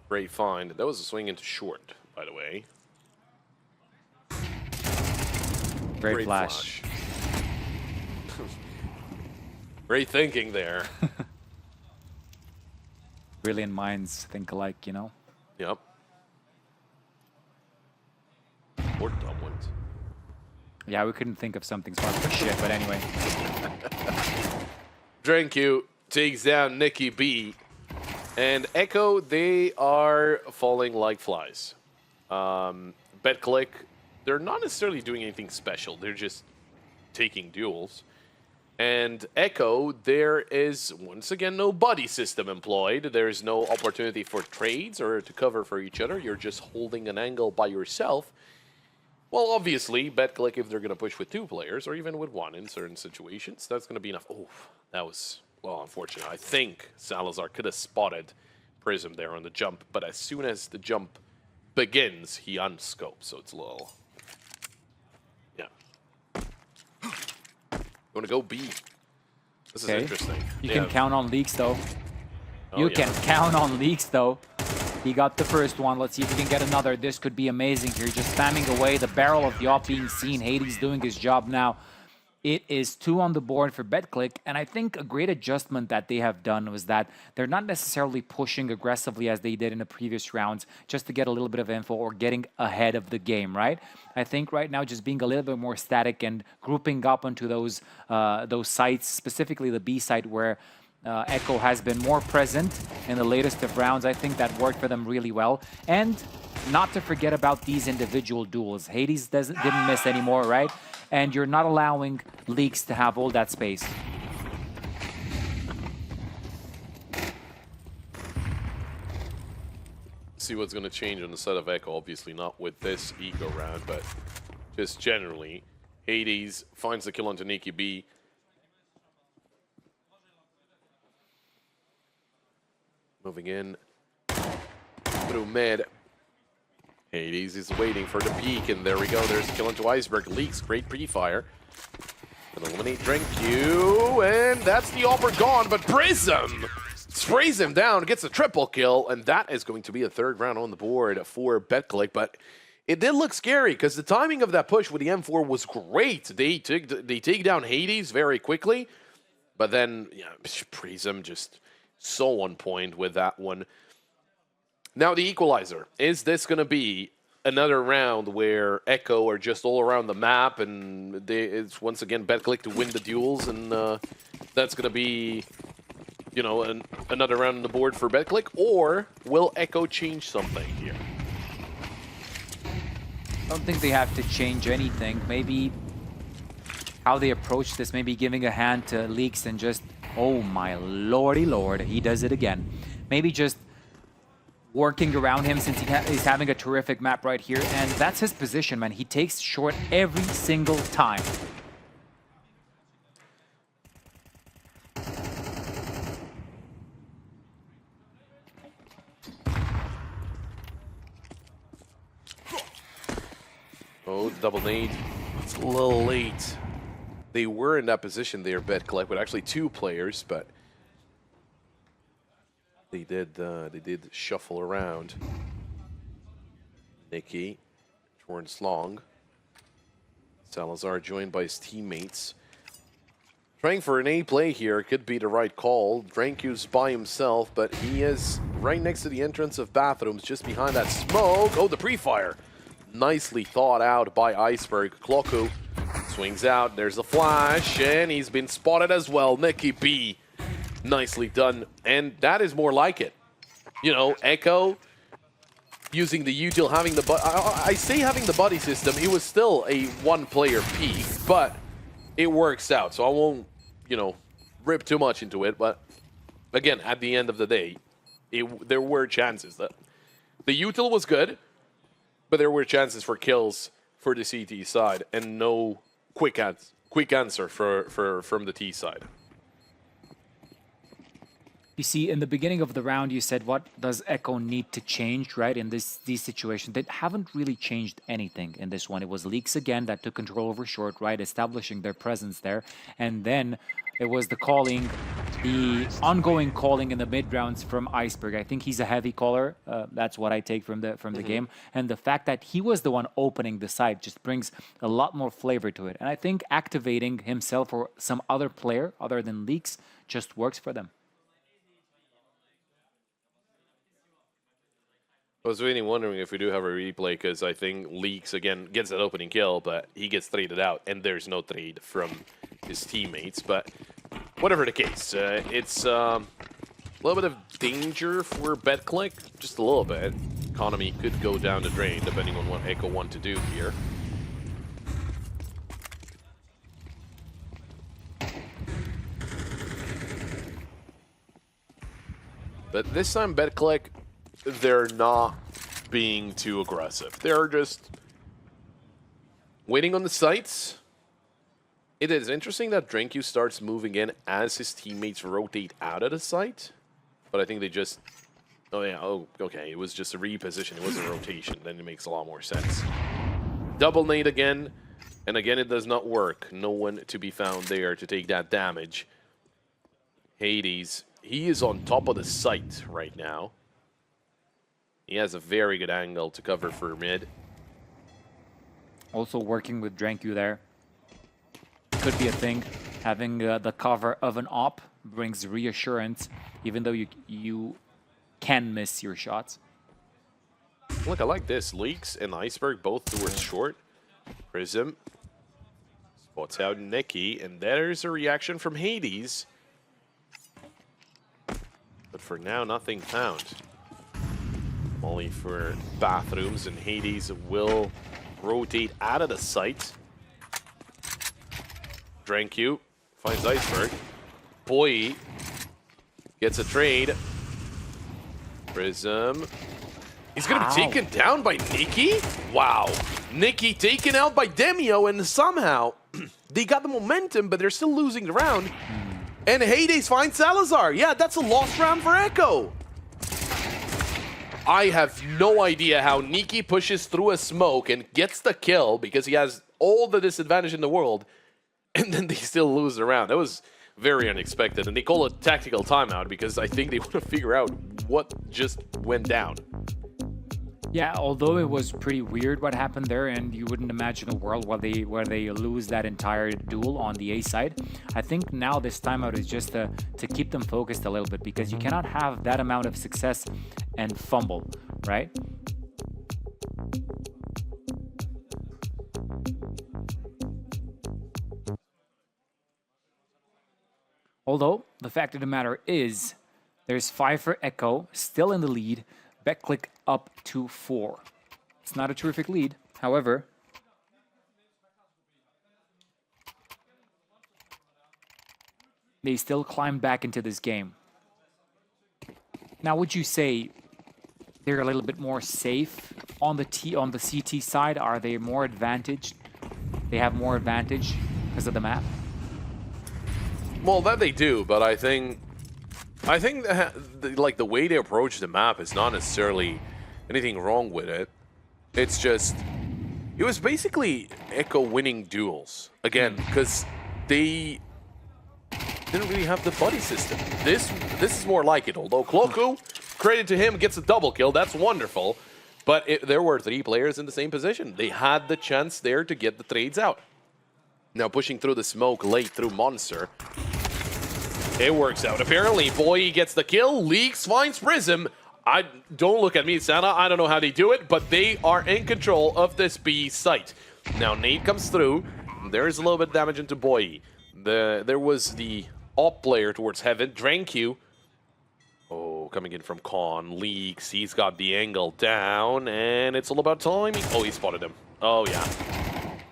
Great find. That was a swing into short, by the way. Great flash. Great thinking there. Brilliant minds think alike, you know? Yep. Or dumb ones. Yeah, we couldn't think of something smart for shit, but anyway. DraculaN takes down Nicky B. And Echo, they are falling like flies. BetClick, they're not necessarily doing anything special. They're just taking duels. And Echo, there is, once again, no buddy system employed. There is no opportunity for trades or to cover for each other. You're just holding an angle by yourself. Well, obviously, BetClick, if they're going to push with 2 players, or even with 1 in certain situations, that's going to be enough. Oh, that was, well, unfortunate. I think Salazar could have spotted Prism there on the jump, but as soon as the jump begins, he unscopes, so it's a little... Yeah. You want to go B? This is interesting. You can count on Leaks, though. Oh, you yeah. can count on Leaks, though. He got the first one. Let's see if he can get another. This could be amazing here. Just spamming away. The barrel of the op being seen. Hades doing his job now. It is 2 on the board for BetClick, and I think a great adjustment that they have done was that they're not necessarily pushing aggressively as they did in the previous rounds just to get a little bit of info or getting ahead of the game, right? I think right now just being a little bit more static and grouping up onto those sites, specifically the B site where Echo has been more present in the latest of rounds. I think that worked for them really well. And not to forget about these individual duels. Hades didn't miss anymore, right? And you're not allowing Leaks to have all that space. See what's going to change on the side of Echo. Obviously not with this eco round, but just generally. Hades finds the kill onto Nicky B. Moving in through mid. Hades is waiting for the peek, and there we go. There's a kill into Iceberg. Leaks, great pre-fire. Gonna eliminate DraculaN, and that's the offer gone, but Prism sprays him down, gets a triple kill, and that is going to be a 3rd round on the board for BetClick, but it did look scary because the timing of that push with the M4 was great. They take down Hades very quickly, but then Prism just so on point with that one. Now the equalizer. Is this going to be another round where Echo are just all around the map and it's once again BetClick to win the duels, and that's going to be, you know, another round on the board for BetClick, or will Echo change something here? I don't think they have to change anything. Maybe how they approach this, maybe giving a hand to Leaks and just, oh my lordy lord, he does it again. Maybe just working around him since he's having a terrific map right here, and that's his position, man. He takes short every single time. double nade. It's a little late. They were in that position there, BetClick, with actually 2 players, but they did shuffle around. Nikki towards long. Salazar joined by his teammates. Trying for an A play here could be the right call. Dranku's by himself, but he is right next to the entrance of bathrooms, just behind that smoke. Oh, the pre-fire. Nicely thought out by Iceberg. Clocku swings out. There's a flash, and he's been spotted as well. Nikki B. Nicely done. And that is more like it. You know, Echo using the util, having the I say having the buddy system. It was still a 1-player peak, but it works out. So I won't, you know, rip too much into it. But again, at the end of the day, there were chances that the util was good, but there were chances for kills for the CT side, and no quick answer from the T side. You see, in the beginning of the round, you said, what does Echo need to change, right, in these situations? They haven't really changed anything in this one. It was Leaks again that took control over short, right, establishing their presence there. And then it was the calling, the ongoing calling in the mid-rounds from Iceberg. I think he's a heavy caller. That's what I take from the game. And the fact that he was the one opening the site just brings a lot more flavor to it. And I think activating himself or some other player other than Leaks just works for them. I was really wondering if we do have a replay, because I think Leaks, again, gets that opening kill, but he gets traded out, and there's no trade from his teammates. But whatever the case, it's a little bit of danger for BetClick, just a little bit. Economy could go down the drain, depending on what Echo want to do here. But this time, BetClick, they're not being too aggressive. They're just waiting on the sites. It is interesting that Dranku starts moving in as his teammates rotate out of the site. But I think they just... Oh, yeah. Oh, okay. It was just a reposition. It wasn't a rotation. Then it makes a lot more sense. Double nade again. And again, it does not work. No one to be found there to take that damage. Hades, he is on top of the site right now. He has a very good angle to cover for mid. Also working with Dranku there. Could be a thing. Having the cover of an op brings reassurance, even though you can miss your shots. Look, I like this. Leaks and Iceberg both towards short. Prism spots out Nikki, and there's a reaction from Hades. But for now, nothing found. Only for bathrooms, and Hades will rotate out of the site. Dranku finds Iceberg. Boy gets a trade. Prism. He's going to be taken down by Nikki? Wow. Nikki taken out by Demio, and somehow they got the momentum, but they're still losing the round. And Hades finds Salazar. Yeah, that's a lost round for Echo. I have no idea how Nikki pushes through a smoke and gets the kill because he has all the disadvantage in the world, and then they still lose the round. That was very unexpected, and they call a tactical timeout because I think they want to figure out what just went down. Yeah, although it was pretty weird what happened there, and you wouldn't imagine a world where they lose that entire duel on the A side. I think now this timeout is just to keep them focused a little bit, because you cannot have that amount of success and fumble, right? Although, the fact of the matter is, there's 5 for Echo, still in the lead. BetClick up to 4. It's not a terrific lead, however. They still climb back into this game. Now, would you say they're a little bit more safe on the CT side? Are they more advantaged? They have more advantage because of the map? Well, that they do, but I think like the way they approach the map is not necessarily anything wrong with it. It's just It was basically Echo winning duels again because they didn't really have the buddy system. This is more like it. Although Cloku, credit to him, gets a double kill. That's wonderful. But there were 3 players in the same position. They had the chance there to get the trades out. Now pushing through the smoke late through Monster. It works out. Apparently, Boy gets the kill. Leaks finds Prism. Don't look at me, Santa. I don't know how they do it, but they are in control of this B site. Now Nate comes through. There is a little bit of damage into Boy. There was the op player towards Heaven. DraculaN. Oh, coming in from Con. Leaks. He's got the angle down, and it's all about timing. Oh, he spotted him. Oh, yeah.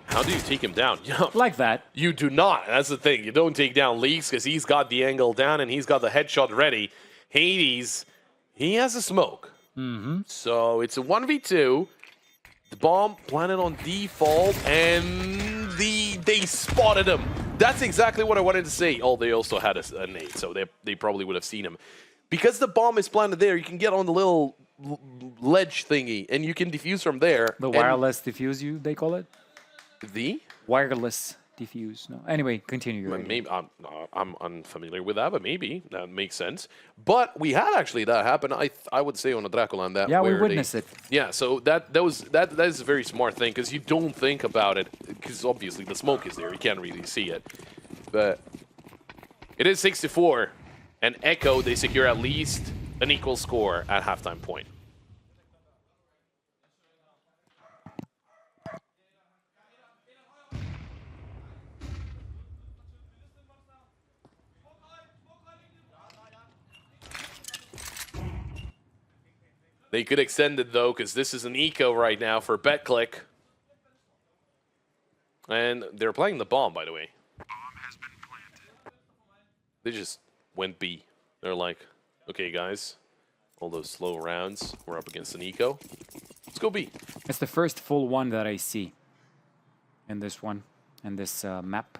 How do you take him down? Like that. You do not. That's the thing. You don't take down Leaks because he's got the angle down and he's got the headshot ready. Hades, he has a smoke. So it's a 1v2. The bomb planted on default, and they spotted him. That's exactly what I wanted to say. Oh, they also had a nade, so they probably would have seen him. Because the bomb is planted there, you can get on the little ledge thingy, and you can defuse from there. The wireless diffuse, they call it? The? Wireless diffuse. No. Anyway, continue. Maybe I'm unfamiliar with that, but maybe that makes sense. But we had actually that happen. I would say on a DraculaN that. Yeah, we witnessed it. Yeah, so that is a very smart thing because you don't think about it because obviously the smoke is there. You can't really see it, but it is 6-4, and Echo they secure at least an equal score at halftime point. They could extend it, though, because this is an eco right now for BetClick. And they're playing the bomb, by the way. They just went B. They're like, okay, guys, all those slow rounds, we're up against an eco. Let's go B. It's the first full one that I see in this one, in this map.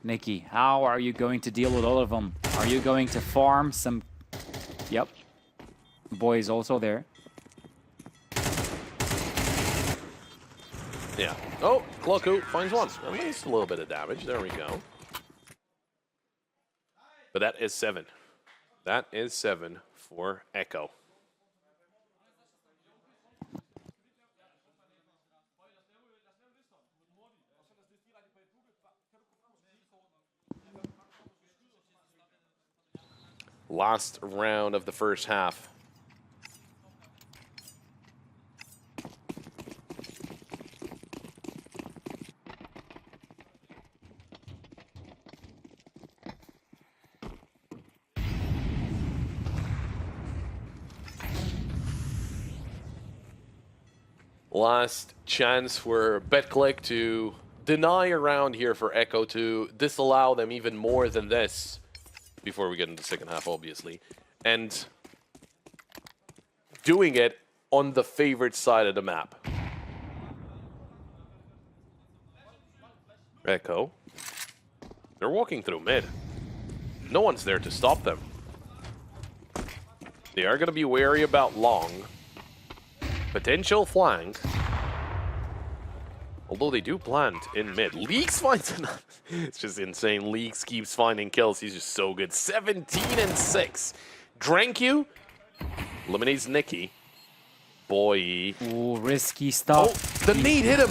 Nikki, how are you going to deal with all of them? Are you going to farm some... Yep. Boy is also there. Yeah. Oh, Cloku finds one. At least a little bit of damage. There we go. But that is 7. That is 7 for Echo. Last round of the first half. Last chance for BetClick to deny a round here for Echo to disallow them even more than this. Before we get into the second half, obviously. And doing it on the favorite side of the map. Echo. They're walking through mid. No one's there to stop them. They are going to be wary about long. Potential flank. Although they do plant in mid. Leaks finds another. It's just insane. Leaks keeps finding kills. He's just so good. 17-6. DraculaN eliminates Nikki. Boy. Ooh, risky stuff. Oh, the nade hit him.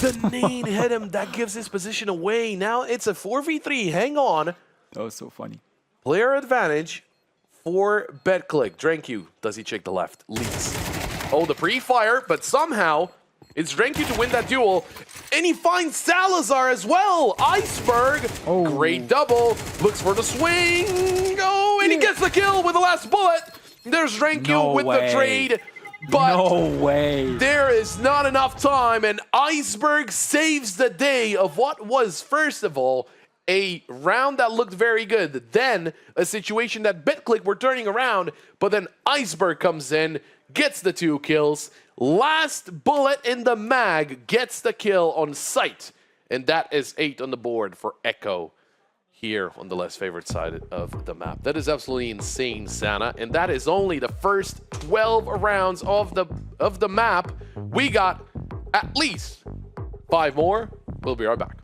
The nade hit him. That gives his position away. Now it's a 4v3. Hang on. That was so funny. Player advantage for BetClick. DraculaN. Does he check the left? Leaks. Oh, the pre-fire, but somehow it's DraculaN to win that duel, and he finds Salazar as well. Iceberg, great double, looks for the swing. Oh, and he gets the kill with the last bullet. There's DraculaN with the trade, but no way. There is not enough time, and Iceberg saves the day of what was, first of all, a round that looked very good. Then a situation that BetClick were turning around, but then Iceberg comes in, gets the 2 kills. Last bullet in the mag gets the kill on sight. And that is 8 on the board for Echo here on the less favored side of the map. That is absolutely insane, Sana, and that is only the first 12 rounds of the map. We got at least 5 more. We'll be right back.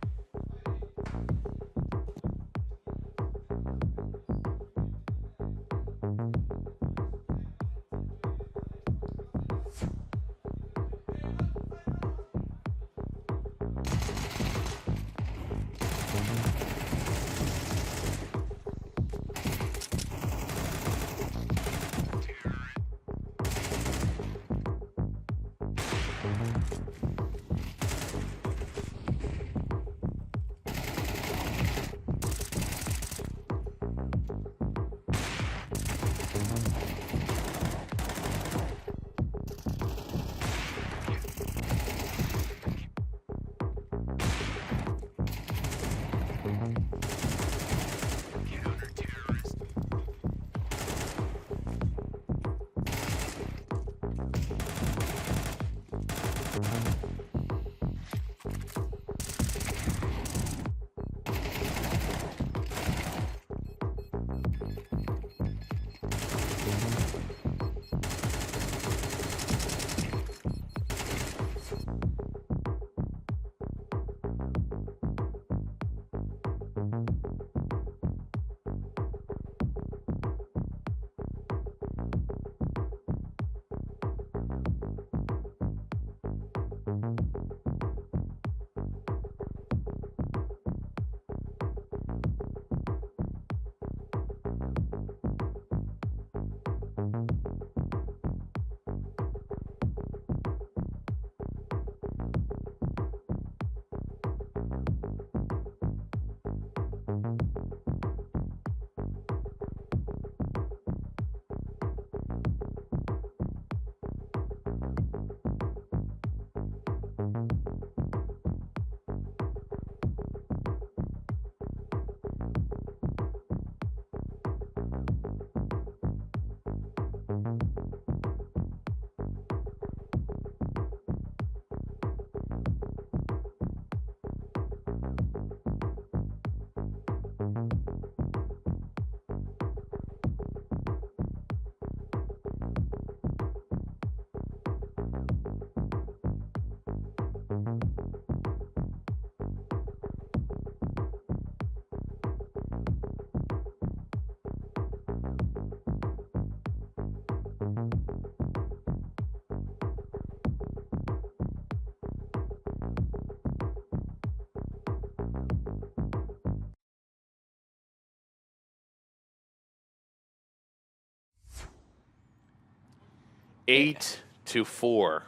Eight to 4.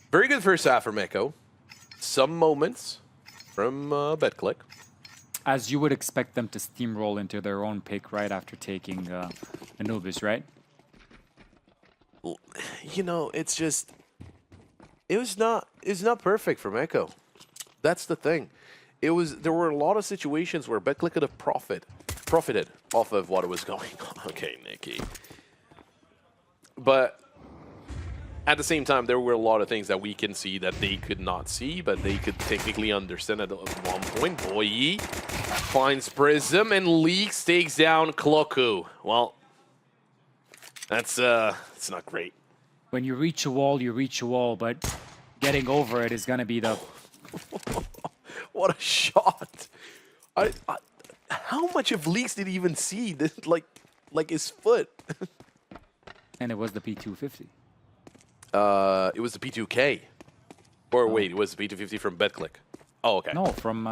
Very good first half for Meko. Some moments from BetClick. As you would expect them to steamroll into their own pick right after taking Anubis, right? You know, it's just it's not perfect for Meko. That's the thing. There were a lot of situations where BetClick could have profited off of what was going on. Okay, Nikki. But at the same time, there were a lot of things that we can see that they could not see, but they could technically understand at one point. Boye finds Prism and Leaks takes down Cloku. Well, it's not great. When you reach a wall, but getting over it is going to be the... What a shot. How much of Leaks did he even see? This, like his foot. And it was the P250. It was the P2K. Or wait, it was the P250 from BetClick. Oh, okay. No, from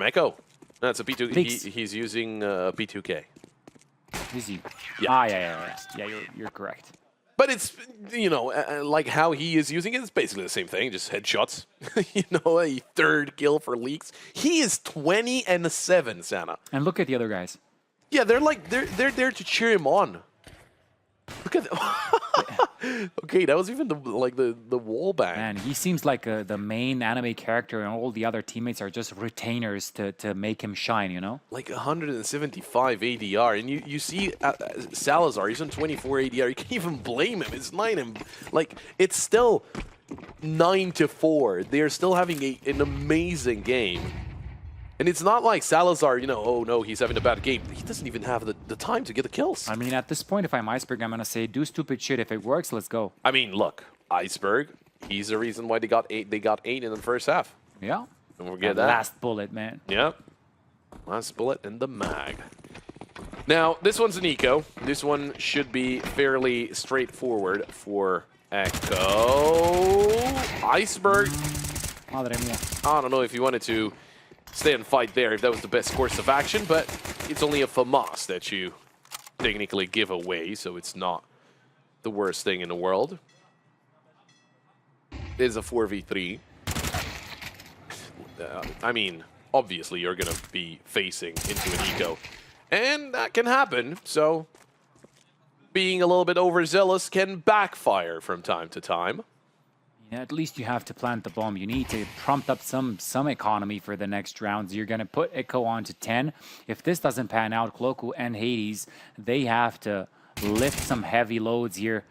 Echo. No, it's a P2. Leaks. He's using P2K. Is he? Yeah. Yeah, you're correct. But it's, you know, like how he is using it, it's basically the same thing, just headshots. You know, a third kill for Leaks. He is 20-7, Sana. And look at the other guys. Yeah, they're there to cheer him on. Look at okay, that was even the wall bang. Man, he seems like the main anime character, and all the other teammates are just retainers to make him shine, you know? Like 175 ADR, and you see Salazar, he's on 24 ADR. You can't even blame him. It's it's still 9-4. They are still having an amazing game. And it's not like Salazar, you know, oh no, he's having a bad game. He doesn't even have the time to get the kills. I mean, at this point, if I'm Iceberg, I'm going to say, do stupid shit. If it works, let's go. I mean, look, Iceberg, he's the reason why they got 8. They got 8 in the first half. Yeah. Don't forget That that. last bullet, man. Yeah. Last bullet in the mag. Now, this one's an eco. This one should be fairly straightforward for Echo. Iceberg. Madre mia. I don't know if you wanted to stay and fight there, if that was the best course of action, but it's only a FAMAS that you technically give away, so it's not the worst thing in the world. It is a 4v3. I mean, obviously you're going to be facing into an eco, and that can happen, so being a little bit overzealous can backfire from time to time. Yeah, at least you have to plant the bomb. You need to prompt up some economy for the next rounds. You're going to put Echo on to 10. If this doesn't pan out, Cloku and Hades, they have to lift some heavy loads here.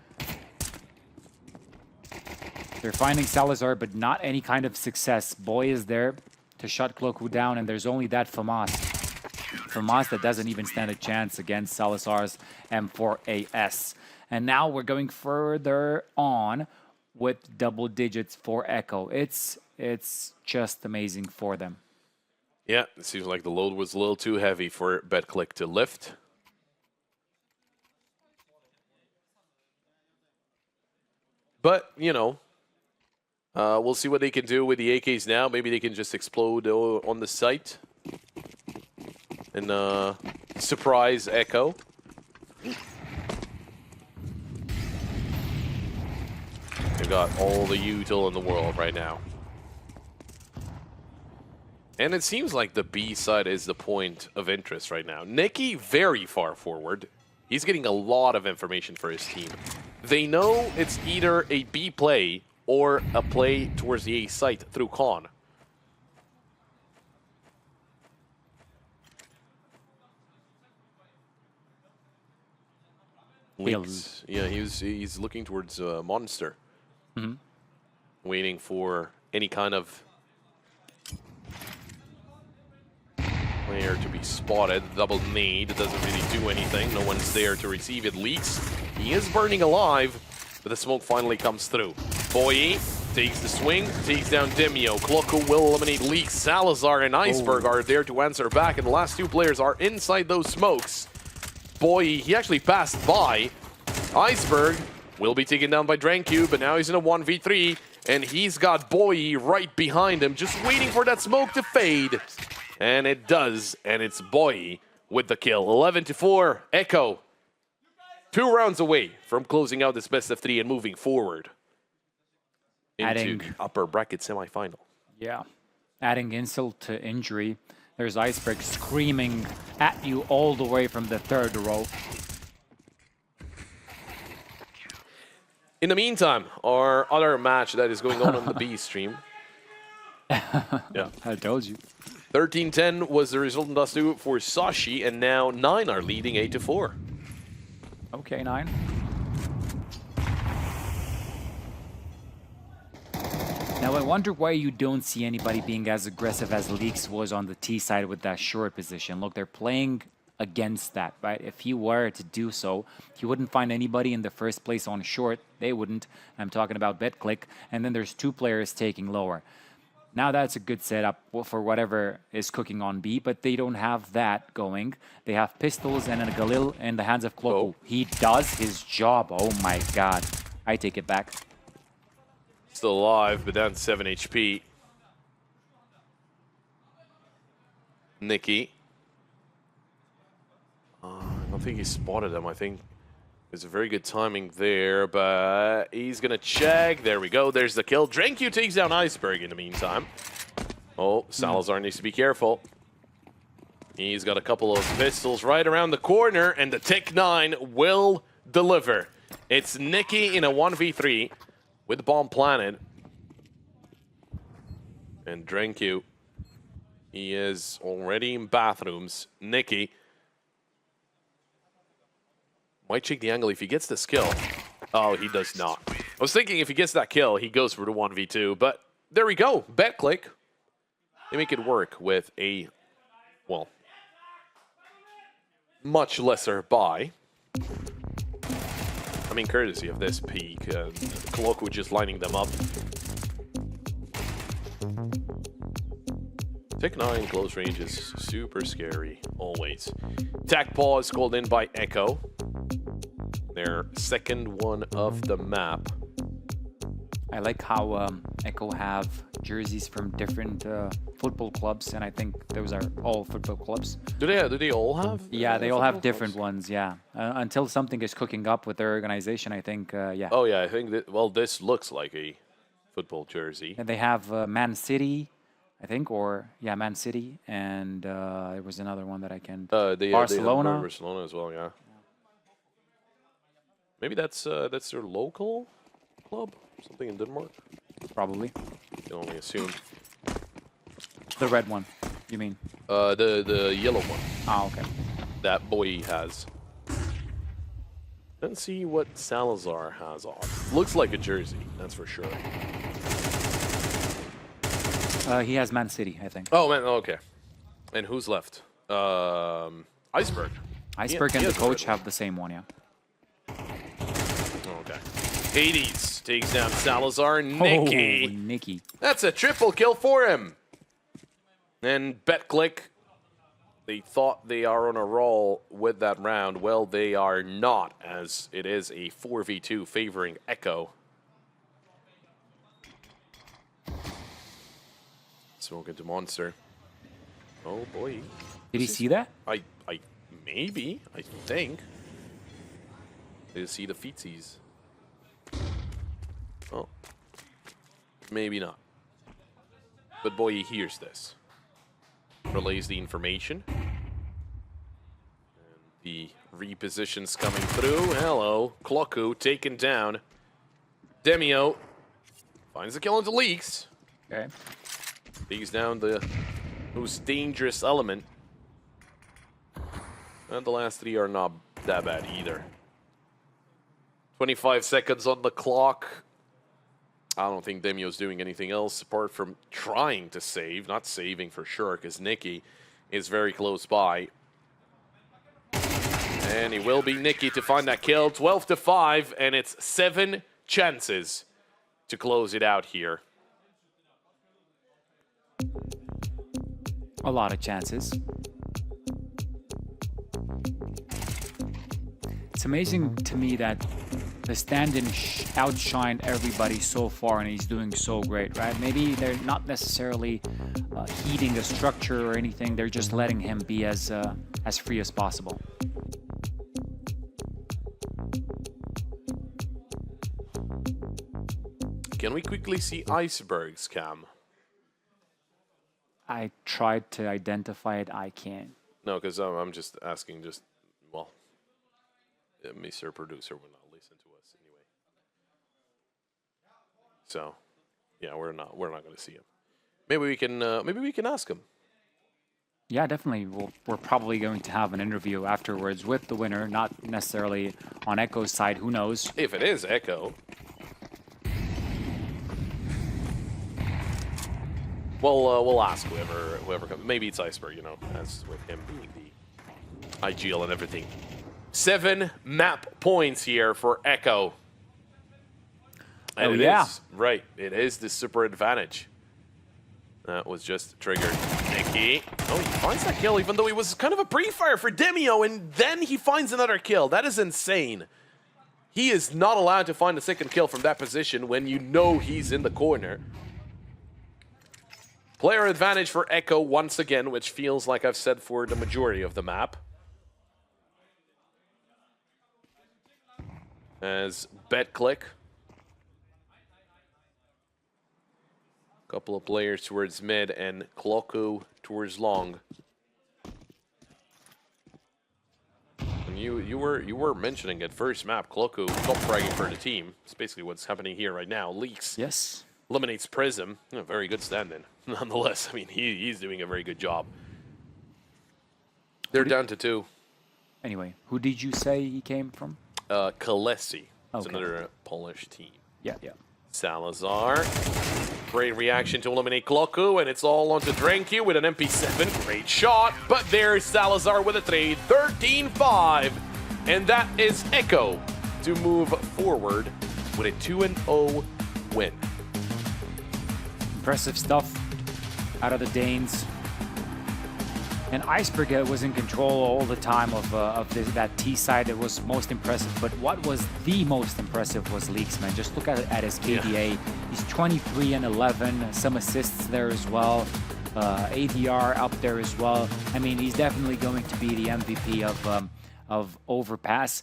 They're finding Salazar, but not any kind of success. Boy is there to shut Cloku down, and there's only that FAMAS. FAMAS that doesn't even stand a chance against Salazar's M4AS. And now we're going further on with double digits for Echo. It's just amazing for them. Yeah, it seems like the load was a little too heavy for BetClick to lift. But, you know, we'll see what they can do with the AKs now. Maybe they can just explode on the site and surprise Echo. They've got all the util in the world right now. And it seems like the B side is the point of interest right now. Nicky very far forward. He's getting a lot of information for his team. They know it's either a B play or a play towards the A site through Con. Leaks. Yeah, he's looking towards Monster. Mm-hmm. Waiting for any kind of player to be spotted. Double nade doesn't really do anything. No one's there to receive it. Leaks. He is burning alive, but the smoke finally comes through. Boye takes the swing, takes down Demio. Cloku will eliminate Leaks. Salazar and Iceberg are there to answer back, and the last two players are inside those smokes. Boye, he actually passed by. Iceberg will be taken down by DraculaN, but now he's in a 1v3, and he's got Boye right behind him, just waiting for that smoke to fade. And it does, and it's Boye with the kill. 11-4, Echo. 2 rounds away from closing out this best of 3 and moving forward into the upper bracket semifinal. Yeah, adding insult to injury. There's Iceberg screaming at you all the way from the 3rd row. In the meantime, our other match that is going on the B stream. Yeah, I told you. 13-10 was the result in Dust 2 for Sashi, and now 9 are leading 8-4. Okay, 9. Now, I wonder why you don't see anybody being as aggressive as Leaks was on the T side with that short position. Look, they're playing against that, right? If he were to do so, he wouldn't find anybody in the first place on short. They wouldn't. I'm talking about BetClick. And then there's 2 players taking lower. Now that's a good setup for whatever is cooking on B, but they don't have that going. They have pistols and a Galil in the hands of Cloku. Oh. He does his job. Oh my god. I take it back. Still alive, but down to 7 HP. Nicky. I don't think he spotted him. I think there's a very good timing there, but he's going to check. There we go. There's the kill. DraculaN takes down Iceberg in the meantime. Oh, Salazar needs to be careful. He's got a couple of pistols right around the corner, and the Tech-9 will deliver. It's Nicky in a 1v3 with the bomb planted. And DraculaN, he is already in bathrooms. Nicky might check the angle if he gets this kill. Oh, he does not. I was thinking if he gets that kill, he goes for the 1v2, but there we go. BetClick. They make it work with a well, much lesser buy. I mean, courtesy of this peak, Coloco just lining them up. Tech 9 close range is super scary, always. Attack pause called in by Echo. Their second one of the map. I like how Echo have jerseys from different football clubs, and I think those are all football clubs. Do they all have? Yeah, they all have football different clubs? ones. Yeah, until something is cooking up with their organization, I think. Yeah. Oh yeah, I think that. Well, this looks like a football jersey. And they have Man City, I think, or yeah, Man City, and there was another one that I can. They have Barcelona. Barcelona as well, yeah. Maybe that's their local club, something in Denmark. Probably You can only assume. the red one. You mean? The yellow one Ah, okay. that boy has. Let's see what Salazar has on. Looks like a jersey, that's for sure. He has Man City, I think. Oh man, okay. And who's left? Iceberg. Iceberg he and the has a coach red one. have the same one, yeah. Okay. Hades takes down Salazar. Nicky. Oh, Nicky. That's a triple kill for him. And BetClick, they thought they are on a roll with that round. Well, they are not, as it is a 4v2 favoring Echo. Smoke into Monster. Oh boy. Did he see that? I maybe, I think. Did you see the feetsies? Oh. Maybe not. But boy, he hears this. Relays the information. And the repositions coming through. Hello. Cloku taken down. Demio finds the kill into Leaks. Okay. Takes down the most dangerous element. And the last three are not that bad either. 25 seconds on the clock. I don't think Demio's doing anything else apart from trying to save. Not saving for sure, because Nicky is very close by. And it will be Nicky to find that kill. 12-5, and it's 7 chances to close it out here. A lot of chances. It's amazing to me that the stand-in outshined everybody so far, and he's doing so great, right? Maybe they're not necessarily heeding the structure or anything. They're just letting him be as free as possible. Can we quickly see Iceberg's cam? I tried to identify it. I can't. No, because I'm just asking. Well, Mr. Producer will not listen to us anyway. So, yeah, we're not going to see him. Maybe we can ask him. Yeah, definitely. We're probably going to have an interview afterwards with the winner, not necessarily on Echo's side. Who knows? If it is Echo. Well, we'll ask whoever comes. Maybe it's Iceberg, you know, as with him being the IGL and everything. 7 map points here for Echo. And Oh, it yeah. is, right, it is the super advantage. That was just triggered. Nicky. Oh, he finds that kill, even though he was kind of a pre-fire for Demio, and then he finds another kill. That is insane. He is not allowed to find a second kill from that position when you know he's in the corner. Player advantage for Echo once again, which feels like I've said for the majority of the map. As BetClick. Couple of players towards mid and Cloku towards long. And you were mentioning at first map, Cloku top fragging for the team. It's basically what's happening here right now. Leaks. Yes. Eliminates Prism. A very good stand-in. Nonetheless, I mean, he's doing a very good job. They're down to 2. Anyway, who did you say he came from? Kalesi. It's Okay. another Polish team. Yeah, yeah. Salazar. Great reaction to eliminate Kloku, and it's all onto Dranku with an MP7. Great shot, but there's Salazar with a trade. 13-5, and that is Echo to move forward with a 2-0 win. Impressive stuff out of the Danes. And Iceberg was in control all the time of that T side. That was most impressive. But what was the most impressive was Leaks, man. Just look at his KDA. Yeah. He's 23 and 11. Some assists there as well. ADR up there as well. I mean, he's definitely going to be the MVP of Overpass.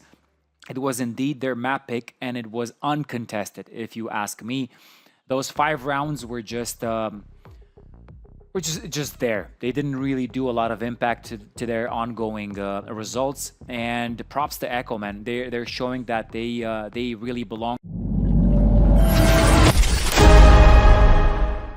It was indeed their map pick, and it was uncontested, if you ask me. Those 5 rounds were just there. They didn't really do a lot of impact to their ongoing results. And props to Echo, man. They're showing that they really belong.